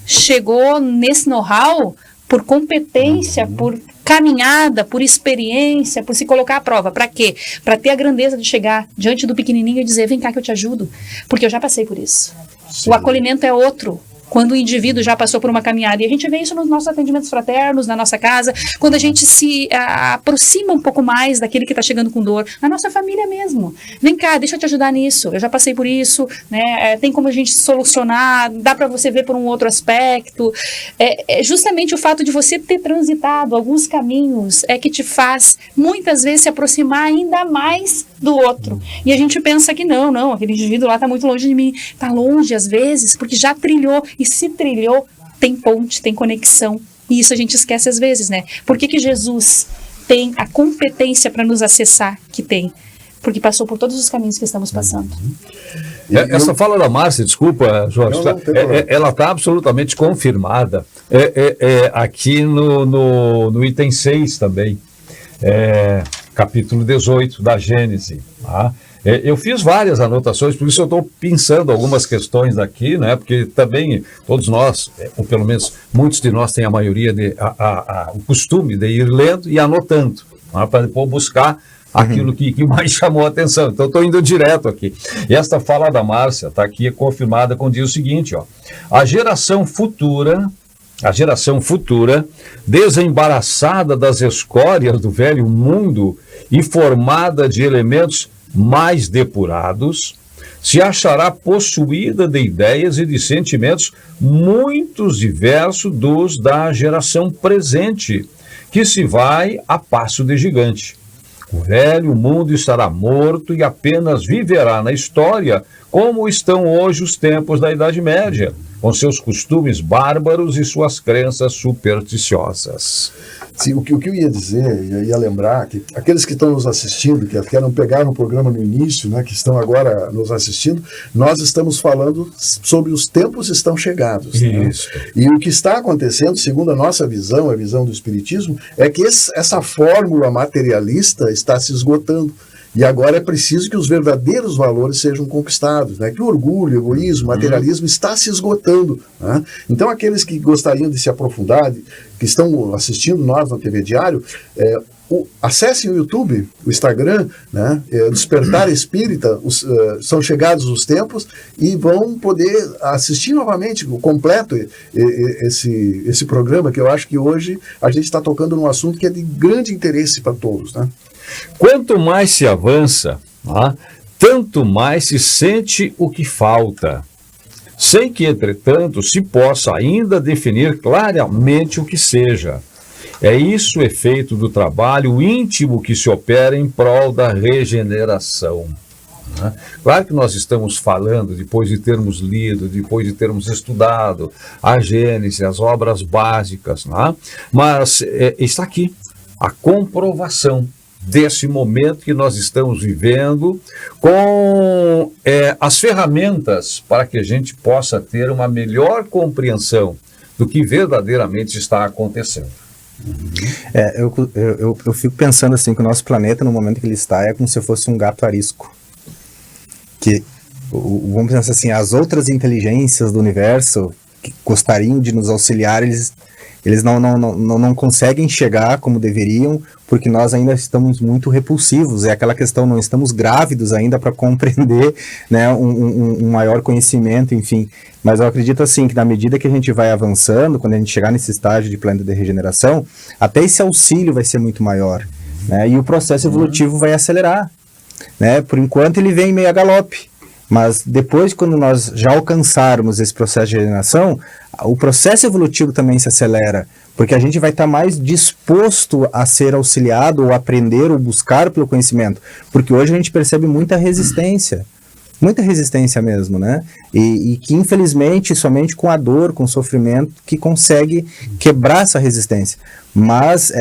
chegou nesse know-how por competência, por caminhada, por experiência, por se colocar à prova. Para quê? Para ter a grandeza de chegar diante do pequenininho e dizer, vem cá que eu te ajudo, porque eu já passei por isso. Sim. O acolhimento é outro. Quando o indivíduo já passou por uma caminhada. E a gente vê isso nos nossos atendimentos fraternos, na nossa casa, quando a gente se aproxima um pouco mais daquele que está chegando com dor, na nossa família mesmo. Vem cá, deixa eu te ajudar nisso, eu já passei por isso, né? Tem como a gente solucionar, dá para você ver por um outro aspecto. É justamente o fato de você ter transitado alguns caminhos é que te faz, muitas vezes, se aproximar ainda mais do outro. E a gente pensa que não, aquele indivíduo lá está muito longe de mim. Está longe, às vezes, porque já trilhou. E se trilhou, tem ponte, tem conexão. E isso a gente esquece às vezes, né? Por que Jesus tem a competência para nos acessar que tem? Porque passou por todos os caminhos que estamos passando. Essa fala da Márcia, desculpa, Jorge, ela está absolutamente confirmada aqui no item 6 também, capítulo 18 da Gênese, tá? Eu fiz várias anotações, por isso eu estou pensando algumas questões aqui, né? Porque também todos nós, ou pelo menos muitos de nós têm a maioria o costume de ir lendo e anotando, tá? Para depois buscar aquilo que mais chamou a atenção. Então estou indo direto aqui. E esta fala da Márcia está aqui confirmada quando diz o seguinte, ó: a geração futura, desembaraçada das escórias do velho mundo e formada de elementos mais depurados, se achará possuída de ideias e de sentimentos muito diversos dos da geração presente, que se vai a passo de gigante. O velho mundo estará morto e apenas viverá na história como estão hoje os tempos da Idade Média, com seus costumes bárbaros e suas crenças supersticiosas. Sim, o que eu ia dizer, eu ia lembrar que aqueles que estão nos assistindo, que não pegaram o programa no início, né, que estão agora nos assistindo, nós estamos falando sobre os tempos estão chegados. Isso. Né? E o que está acontecendo, segundo a nossa visão, a visão do Espiritismo, é que essa fórmula materialista está se esgotando. E agora é preciso que os verdadeiros valores sejam conquistados, né? Que o orgulho, o egoísmo, o materialismo está se esgotando. Né? Então, aqueles que gostariam de se aprofundar, que estão assistindo nós na TV Diário, acessem o YouTube, o Instagram, né? Despertar Espírita, são chegados os tempos, e vão poder assistir novamente o completo esse programa, que eu acho que hoje a gente está tocando num assunto que é de grande interesse para todos, né? Quanto mais se avança, tanto mais se sente o que falta, sem que, entretanto, se possa ainda definir claramente o que seja. É isso o efeito do trabalho íntimo que se opera em prol da regeneração. Claro que nós estamos falando, depois de termos lido, depois de termos estudado a Gênese, as obras básicas, mas está aqui a comprovação desse momento que nós estamos vivendo, com as ferramentas para que a gente possa ter uma melhor compreensão do que verdadeiramente está acontecendo. Eu fico pensando assim que o nosso planeta, no momento que ele está, é como se fosse um gato arisco. Que, vamos pensar assim, as outras inteligências do universo que gostariam de nos auxiliar, eles não conseguem chegar como deveriam, porque nós ainda estamos muito repulsivos. É aquela questão, não estamos grávidos ainda para compreender, né, um maior conhecimento, enfim. Mas eu acredito assim que na medida que a gente vai avançando, quando a gente chegar nesse estágio de planeta de regeneração, até esse auxílio vai ser muito maior, né, e o processo evolutivo vai acelerar, né. Por enquanto ele vem meio a galope, mas depois, quando nós já alcançarmos esse processo de regeneração, o processo evolutivo também se acelera, porque a gente vai estar mais disposto a ser auxiliado, ou aprender, ou buscar pelo conhecimento, porque hoje a gente percebe muita resistência mesmo, né? E que infelizmente somente com a dor, com o sofrimento, que consegue quebrar essa resistência. Mas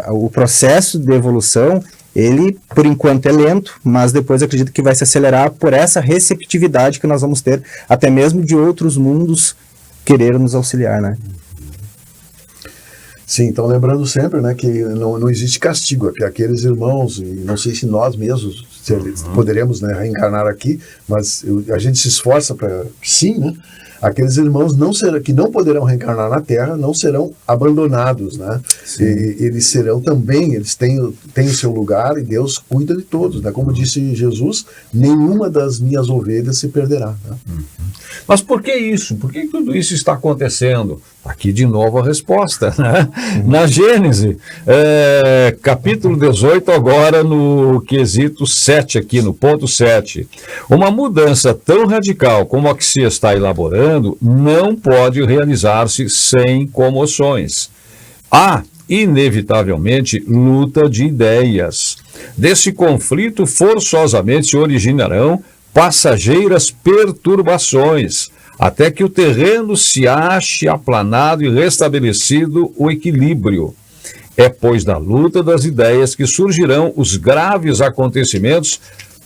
o processo de evolução, ele, por enquanto, é lento, mas depois eu acredito que vai se acelerar por essa receptividade que nós vamos ter, até mesmo de outros mundos querer nos auxiliar, né? Sim, então lembrando sempre, né, que não existe castigo, que aqueles irmãos, e não sei se nós mesmos poderemos, né, reencarnar aqui, mas a gente se esforça para que sim, né? Aqueles irmãos que não poderão reencarnar na Terra não serão abandonados, né? Eles serão também, eles têm o seu lugar, e Deus cuida de todos, né? Como disse Jesus, nenhuma das minhas ovelhas se perderá, né? Mas por que isso? Por que tudo isso está acontecendo? Aqui de novo a resposta, né? Na Gênese, capítulo 18, agora no quesito 7 aqui, no ponto 7. Uma mudança tão radical como a que se está elaborando não pode realizar-se sem comoções. Há, inevitavelmente, luta de ideias. Desse conflito forçosamente se originarão passageiras perturbações, até que o terreno se ache aplanado e restabelecido o equilíbrio. É, pois, da luta das ideias que surgirão os graves acontecimentos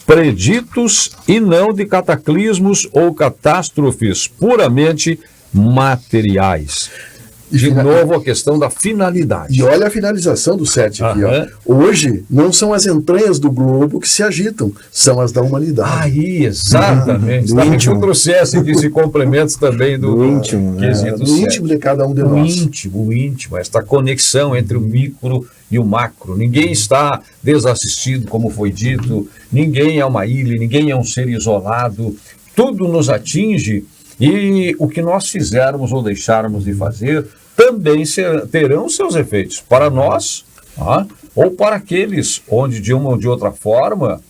preditos, e não de cataclismos ou catástrofes puramente materiais. De novo, a questão da finalidade. E olha a finalização do 7 aqui. Ó. Hoje, não são as entranhas do globo que se agitam, são as da humanidade. Aí, exatamente. Está muito o processo que se complementa também do íntimo, quesito do íntimo de cada um de nós. O íntimo, esta conexão entre o micro e o macro. Ninguém está desassistido, como foi dito, ninguém é uma ilha, ninguém é um ser isolado, tudo nos atinge. E o que nós fizermos ou deixarmos de fazer também terão seus efeitos para nós, ou para aqueles onde, de uma ou de outra forma,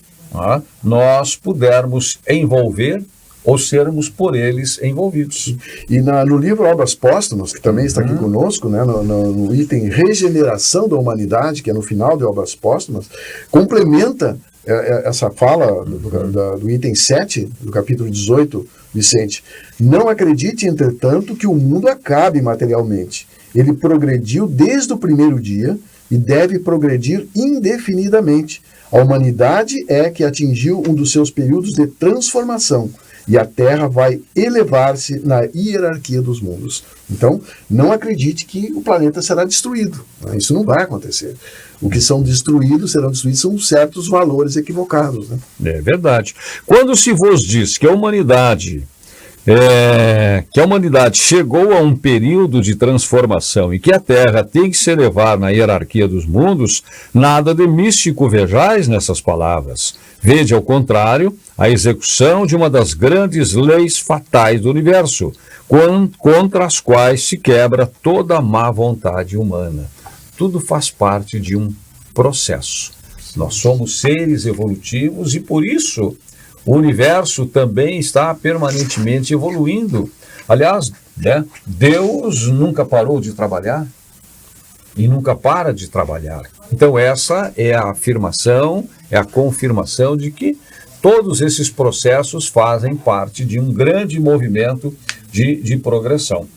nós pudermos envolver ou sermos por eles envolvidos. E no livro Obras Póstumas, que também está aqui conosco, né, no item Regeneração da Humanidade, que é no final de Obras Póstumas, complementa essa fala do item 7, do capítulo 18, Vicente. Não acredite, entretanto, que o mundo acabe materialmente. Ele progrediu desde o primeiro dia e deve progredir indefinidamente. A humanidade é que atingiu um dos seus períodos de transformação e a Terra vai elevar-se na hierarquia dos mundos. Então, não acredite que o planeta será destruído. Isso não vai acontecer. O que serão destruídos são certos valores equivocados. Né? É verdade. Quando se vos diz que a humanidade chegou a um período de transformação e que a Terra tem que se elevar na hierarquia dos mundos, nada de místico vejais nessas palavras. Vede, ao contrário, a execução de uma das grandes leis fatais do universo, contra as quais se quebra toda a má vontade humana. Tudo faz parte de um processo. Nós somos seres evolutivos e, por isso, o universo também está permanentemente evoluindo. Aliás, né, Deus nunca parou de trabalhar e nunca para de trabalhar. Então essa é a afirmação, é a confirmação de que todos esses processos fazem parte de um grande movimento de progressão.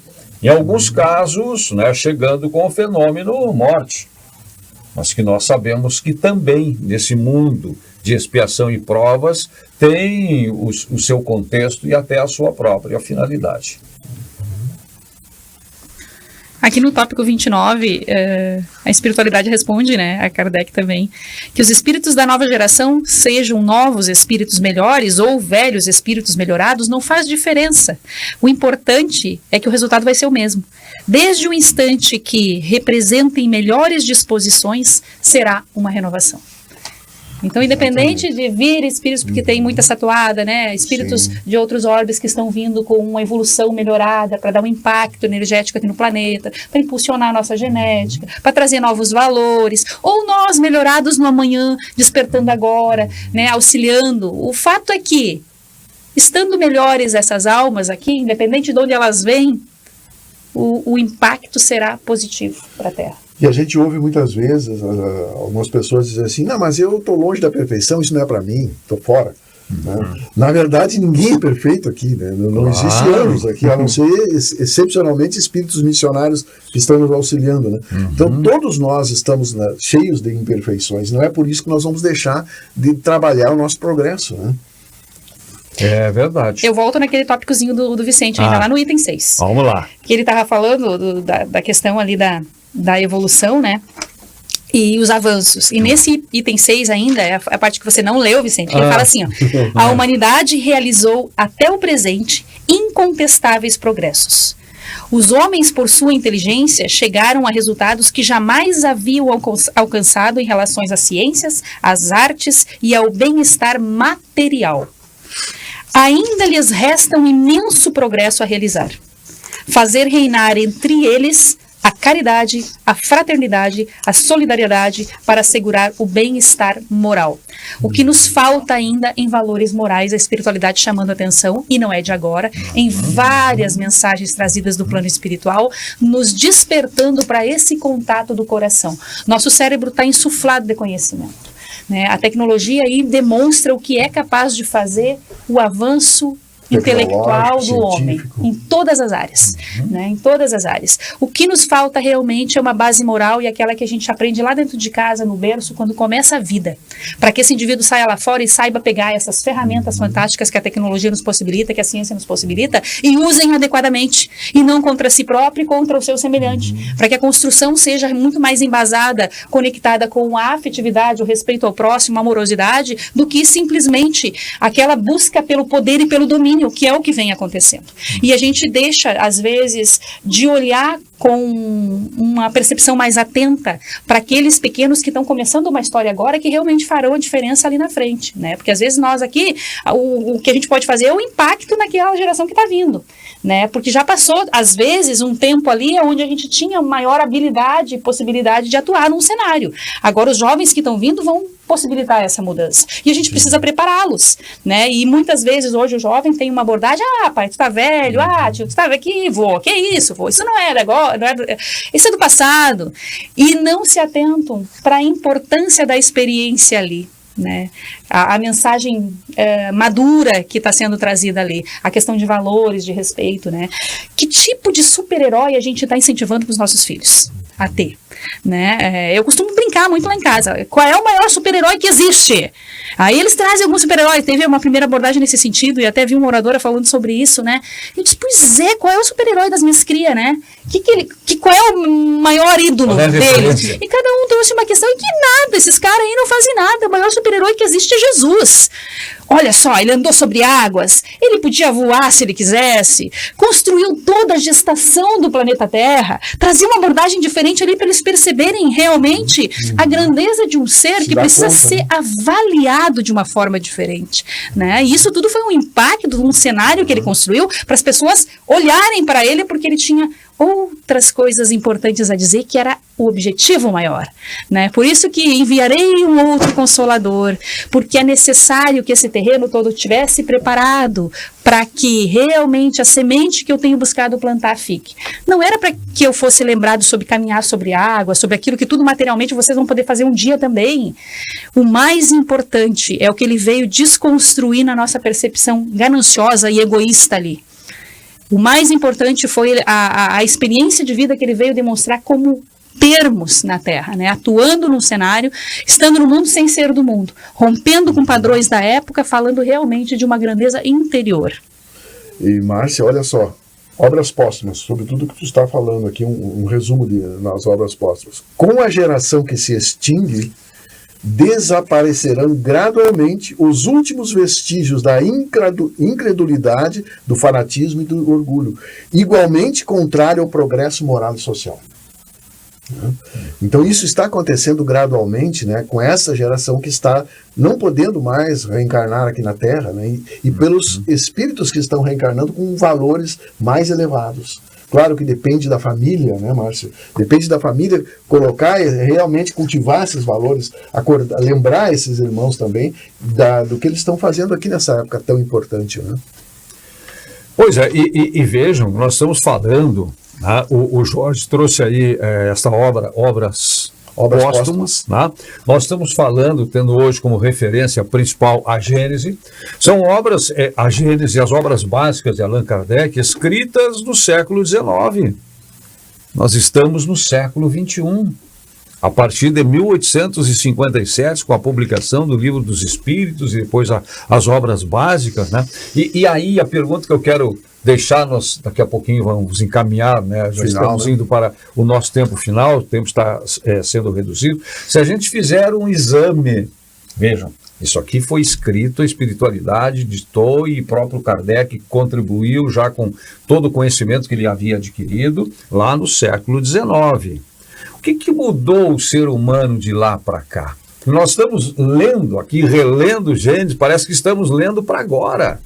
Em alguns casos, né, chegando com o fenômeno morte, mas que nós sabemos que também nesse mundo de expiação e provas tem o seu contexto e até a sua própria finalidade. Aqui no tópico 29, a espiritualidade responde, né, a Kardec também, que os espíritos da nova geração, sejam novos espíritos melhores ou velhos espíritos melhorados, não faz diferença. O importante é que o resultado vai ser o mesmo. Desde o instante que representem melhores disposições, será uma renovação. Então, independente de vir espíritos, porque tem muita satuada, né? Espíritos de outros orbes que estão vindo com uma evolução melhorada para dar um impacto energético aqui no planeta, para impulsionar a nossa genética, para trazer novos valores, ou nós melhorados no amanhã, despertando agora, né? Auxiliando. O fato é que, estando melhores essas almas aqui, independente de onde elas vêm, o impacto será positivo para a Terra. E a gente ouve muitas vezes algumas pessoas dizem assim, não, mas eu estou longe da perfeição, isso não é para mim, estou fora. Né? Na verdade, ninguém é perfeito aqui, né? Não existe anos aqui, a não ser excepcionalmente espíritos missionários que estão nos auxiliando. Né? Então, todos nós estamos cheios de imperfeições, não é por isso que nós vamos deixar de trabalhar o nosso progresso. Né? É verdade. Eu volto naquele tópicozinho do Vicente, ainda lá no item 6. Vamos lá. Que ele estava falando da questão ali da evolução, né? E os avanços. E nesse item 6 ainda, é a parte que você não leu, Vicente, ele fala assim, ó, a humanidade realizou até o presente incontestáveis progressos. Os homens, por sua inteligência, chegaram a resultados que jamais haviam alcançado em relação às ciências, às artes e ao bem-estar material. Ainda lhes resta um imenso progresso a realizar. Fazer reinar entre eles a caridade, a fraternidade, a solidariedade para assegurar o bem-estar moral. O que nos falta ainda em valores morais, a espiritualidade chamando a atenção, e não é de agora, em várias mensagens trazidas do plano espiritual, nos despertando para esse contato do coração. Nosso cérebro está insuflado de conhecimento. Né? A tecnologia aí demonstra o que é capaz de fazer o avanço intelectual do homem, em todas as áreas, né? Em todas as áreas. O que nos falta realmente é uma base moral e aquela que a gente aprende lá dentro de casa, no berço, quando começa a vida, para que esse indivíduo saia lá fora e saiba pegar essas ferramentas fantásticas que a tecnologia nos possibilita, que a ciência nos possibilita, e usem adequadamente, e não contra si próprio e contra o seu semelhante, para que a construção seja muito mais embasada, conectada com a afetividade, o respeito ao próximo, a amorosidade, do que simplesmente aquela busca pelo poder e pelo domínio, que é o que vem acontecendo. E a gente deixa, às vezes, de olhar com uma percepção mais atenta para aqueles pequenos que estão começando uma história agora que realmente farão a diferença ali na frente, né? Porque às vezes nós aqui, o que a gente pode fazer é o impacto naquela geração que está vindo, né? Porque já passou, às vezes, um tempo ali onde a gente tinha maior habilidade e possibilidade de atuar num cenário. Agora os jovens que estão vindo vão possibilitar essa mudança. E a gente precisa prepará-los, né? E muitas vezes hoje o jovem tem uma abordagem, pai, tu tá velho, tio, tu tá velho, que isso, vô, isso não era agora, isso é do passado. E não se atentam para a importância da experiência ali. né? A mensagem madura que está sendo trazida ali, a questão de valores, de respeito, né? Que tipo de super-herói a gente está incentivando para os nossos filhos a ter, né? Eu costumo brincar muito lá em casa. Qual é o maior super-herói que existe? Aí eles trazem alguns super-heróis. Teve uma primeira abordagem nesse sentido e até vi uma oradora falando sobre isso, né? Eu disse, pois é, qual é o super-herói das minhas crias, né? Qual é o maior ídolo deles? E cada um trouxe uma questão e que nada, esses caras aí não fazem nada. O maior super-herói que existe é Jesus. Olha só, ele andou sobre águas, ele podia voar se ele quisesse, construiu toda a gestação do planeta Terra, trazia uma abordagem diferente ali para eles perceberem realmente a grandeza de um ser que precisa ser avaliado de uma forma diferente, né? E isso tudo foi um impacto de um cenário que ele construiu para as pessoas olharem para ele, porque ele tinha outras coisas importantes a dizer, que era o objetivo maior, né? Por isso que enviarei um outro Consolador, porque é necessário que esse terreno todo tivesse preparado para que realmente a semente que eu tenho buscado plantar fique. Não era para que eu fosse lembrado sobre caminhar sobre água, sobre aquilo que tudo materialmente vocês vão poder fazer um dia também. O mais importante é o que ele veio desconstruir na nossa percepção gananciosa e egoísta ali. O mais importante foi a experiência de vida que ele veio demonstrar como termos na Terra, né? Atuando num cenário, estando no mundo sem ser do mundo, rompendo com padrões da época, falando realmente de uma grandeza interior. E Márcia, olha só, obras póstumas, sobre tudo que tu está falando aqui, um resumo nas obras póstumas. Com a geração que se extingue, desaparecerão gradualmente os últimos vestígios da incredulidade, do fanatismo e do orgulho, igualmente contrário ao progresso moral e social. Então isso está acontecendo gradualmente, né, com essa geração que está não podendo mais reencarnar aqui na Terra, né, e pelos espíritos que estão reencarnando com valores mais elevados. Claro que depende da família, né, Márcio? Depende da família colocar e realmente cultivar esses valores, lembrar esses irmãos também do que eles estão fazendo aqui nessa época tão importante, né? Pois é, e vejam, nós estamos falando, né, o Jorge trouxe aí esta obras póstumas, né? Nós estamos falando, tendo hoje como referência principal a Gênese. São obras, a Gênese e as obras básicas de Allan Kardec, escritas no século XIX. Nós estamos no século XXI. A partir de 1857, com a publicação do Livro dos Espíritos e depois as obras básicas, né? E aí a pergunta que eu quero deixar, nós daqui a pouquinho vamos encaminhar, né? Já estamos indo para o nosso tempo final, o tempo está sendo reduzido. Se a gente fizer um exame, vejam, isso aqui foi escrito, a espiritualidade ditou e próprio Kardec contribuiu já com todo o conhecimento que ele havia adquirido lá no século XIX. O que mudou o ser humano de lá para cá? Nós estamos lendo aqui, relendo Gênesis, parece que estamos lendo para agora,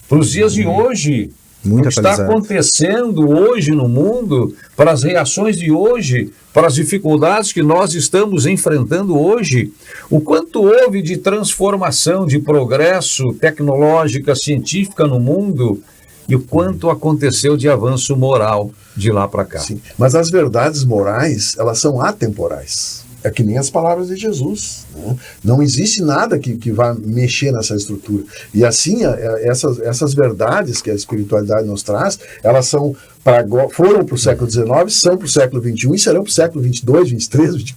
para os dias de hoje. O que está acontecendo hoje no mundo, para as reações de hoje, para as dificuldades que nós estamos enfrentando hoje. O quanto houve de transformação, de progresso tecnológica, científica no mundo, e o quanto aconteceu de avanço moral de lá para cá. Sim, mas as verdades morais, elas são atemporais. É que nem as palavras de Jesus, né? Não existe nada que vá mexer nessa estrutura. E assim, essas verdades que a espiritualidade nos traz, elas foram para o século XIX, são para o século XXI e serão para o século XXII, XXIII, XXIV.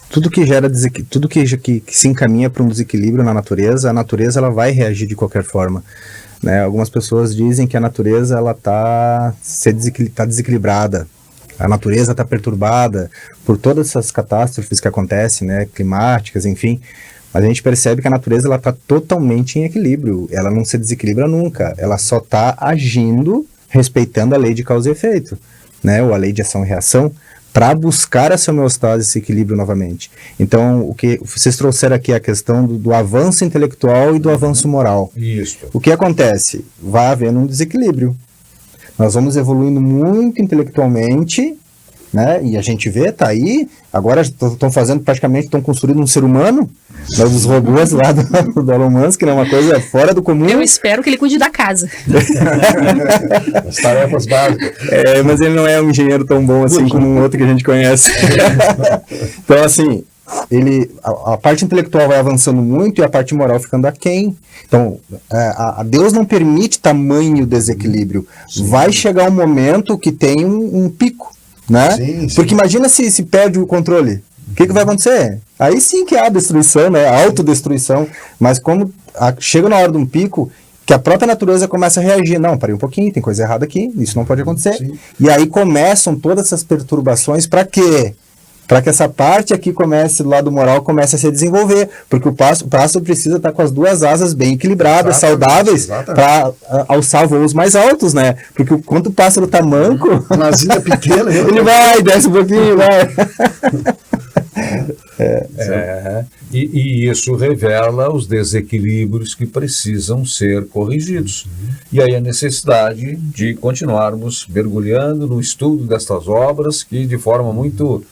Tudo que gera tudo que se encaminha para um desequilíbrio na natureza, a natureza ela vai reagir de qualquer forma, né? Algumas pessoas dizem que a natureza ela tá desequilibrada, a natureza está perturbada por todas essas catástrofes que acontecem, né? Climáticas, enfim. Mas a gente percebe que a natureza ela está totalmente em equilíbrio, ela não se desequilibra nunca, ela só está agindo respeitando a lei de causa e efeito, né? Ou a lei de ação e reação, para buscar essa homeostase, esse equilíbrio novamente. Então, o que vocês trouxeram aqui é a questão do avanço intelectual e do avanço moral. Isso. O que acontece? Vai havendo um desequilíbrio. Nós vamos evoluindo muito intelectualmente né? E a gente vê, tá aí, agora estão fazendo praticamente, estão construindo um ser humano, né, os robôs lá do Elon Musk, né, uma coisa fora do comum. Eu espero que ele cuide da casa. As tarefas básicas. Mas ele não é um engenheiro tão bom assim como um outro que a gente conhece. Então, assim, a parte intelectual vai avançando muito e a parte moral ficando aquém. Então, a Deus não permite tamanho desequilíbrio. Sim. Vai chegar um momento que tem um pico, né? Sim. Porque imagina se perde o controle. O que vai acontecer? Aí sim que há destruição, né? A autodestruição. Mas como chega na hora de um pico, que a própria natureza começa a reagir. Não, parei um pouquinho, tem coisa errada aqui, isso não pode acontecer. Sim. E aí começam todas essas perturbações para quê? Para que essa parte aqui do lado moral comece a se desenvolver, porque o pássaro precisa estar com as duas asas bem equilibradas, saudáveis, para alçar voos mais altos, né? Porque quando o pássaro tá manco, uma asinha pequena, ele vai, desce um pouquinho, vai. E isso revela os desequilíbrios que precisam ser corrigidos. E aí a necessidade de continuarmos mergulhando no estudo destas obras que, de forma muito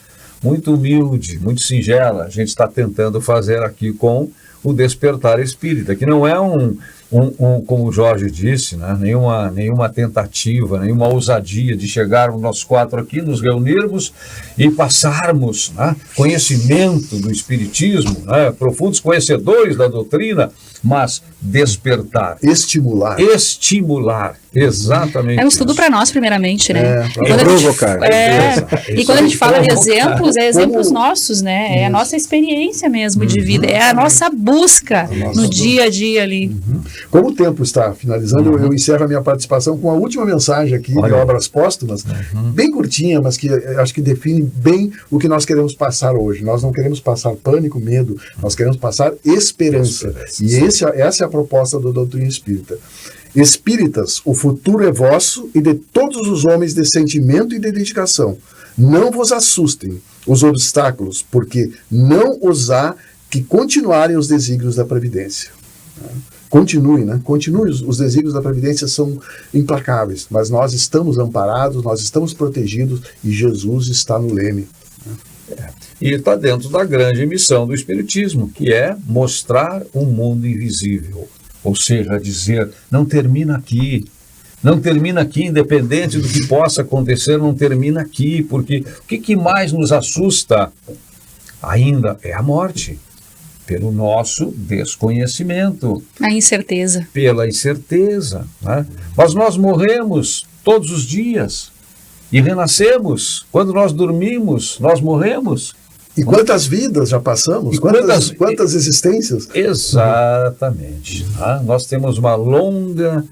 humilde, muito singela, a gente está tentando fazer aqui com o Despertar Espírita, que não é como o Jorge disse, né, nenhuma tentativa, nenhuma ousadia de chegarmos nós quatro aqui, nos reunirmos e passarmos, né, conhecimento do Espiritismo, né, profundos conhecedores da doutrina, mas despertar. Estimular, exatamente. É um estudo para nós, primeiramente, né? Provocar. E quando a gente fala de exemplos, exemplos nossos, né? É a nossa experiência mesmo de vida, é a nossa busca no dia a dia ali. Como o tempo está finalizando, eu encerro a minha participação com a última mensagem aqui de Obras Póstumas, bem curtinha, mas que acho que define bem o que nós queremos passar hoje. Nós não queremos passar pânico, medo, nós queremos passar esperança. E essa é a proposta da doutrina espírita. Espíritas, o futuro é vosso e de todos os homens de sentimento e de dedicação. Não vos assustem os obstáculos, porque não os há que continuarem os desígnios da Previdência. Continue, né? Continue, os desígnios da Previdência são implacáveis, mas nós estamos amparados, nós estamos protegidos e Jesus está no leme. E está dentro da grande missão do Espiritismo, que é mostrar um mundo invisível. Ou seja, dizer, não termina aqui, independente do que possa acontecer, não termina aqui, porque o que mais nos assusta ainda é a morte, pelo nosso desconhecimento. A incerteza. Pela incerteza, né? Mas nós morremos todos os dias e renascemos. Quando nós dormimos, nós morremos. E quantas vidas já passamos? Quantas existências? Exatamente. Né? Nós temos uma longa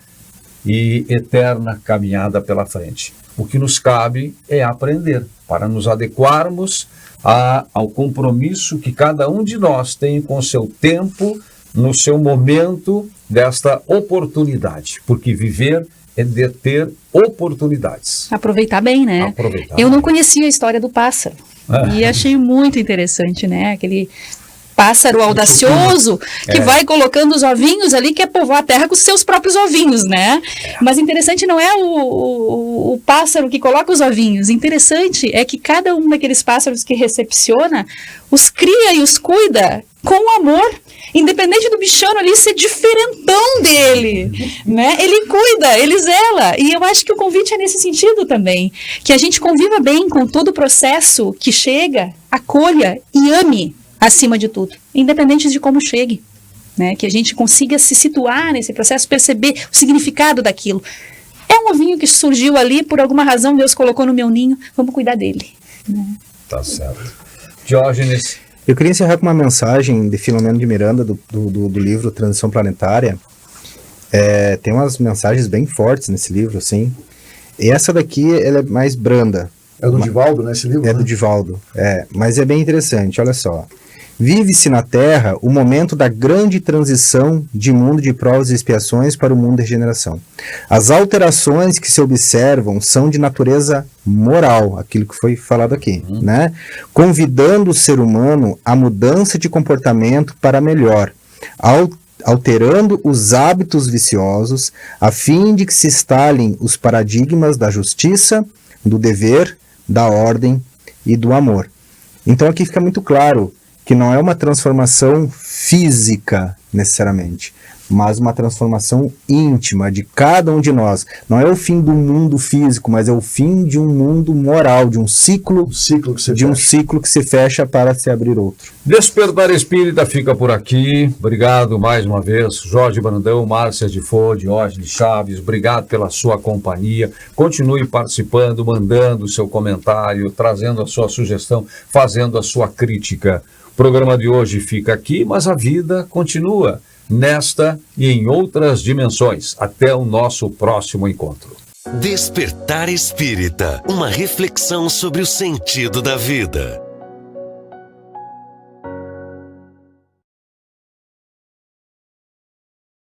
e eterna caminhada pela frente. O que nos cabe é aprender, para nos adequarmos ao compromisso que cada um de nós tem com o seu tempo, no seu momento desta oportunidade. Porque viver é de ter oportunidades. Aproveitar bem, né? Eu não conhecia a história do pássaro. E achei muito interessante, né? Aquele pássaro audacioso que vai colocando os ovinhos ali, quer povoar a terra com os seus próprios ovinhos, né? Mas interessante não é o pássaro que coloca os ovinhos, interessante é que cada um daqueles pássaros que recepciona, os cria e os cuida com amor, independente do bichano ali ser diferentão dele, né? Ele cuida, ele zela, e eu acho que o convite é nesse sentido também, que a gente conviva bem com todo o processo que chega, acolha e ame acima de tudo, independente de como chegue, né? Que a gente consiga se situar nesse processo, perceber o significado daquilo. É um ovinho que surgiu ali, por alguma razão Deus colocou no meu ninho, vamos cuidar dele, né? Tá certo. Diógenes. Eu queria encerrar com uma mensagem de Filomeno de Miranda, do livro Transição Planetária. Tem umas mensagens bem fortes nesse livro, assim. E essa daqui, ela é mais branda. É do Divaldo, né, esse livro? É do Divaldo, mas é bem interessante, olha só. Vive-se na Terra o momento da grande transição de mundo de provas e expiações para o mundo de regeneração. As alterações que se observam são de natureza moral, aquilo que foi falado aqui, né? Convidando o ser humano à mudança de comportamento para melhor, alterando os hábitos viciosos, a fim de que se instalem os paradigmas da justiça, do dever, da ordem e do amor. Então aqui fica muito claro que não é uma transformação física necessariamente, mas uma transformação íntima de cada um de nós. Não é o fim do mundo físico, mas é o fim de um mundo moral, de um ciclo que se fecha para se abrir outro. Despertar Espírita fica por aqui. Obrigado mais uma vez, Jorge Brandão, Márcia de Fô, Diógenes Chaves, obrigado pela sua companhia. Continue participando, mandando o seu comentário, trazendo a sua sugestão, fazendo a sua crítica. O programa de hoje fica aqui, mas a vida continua nesta e em outras dimensões. Até o nosso próximo encontro. Despertar Espírita, uma reflexão sobre o sentido da vida.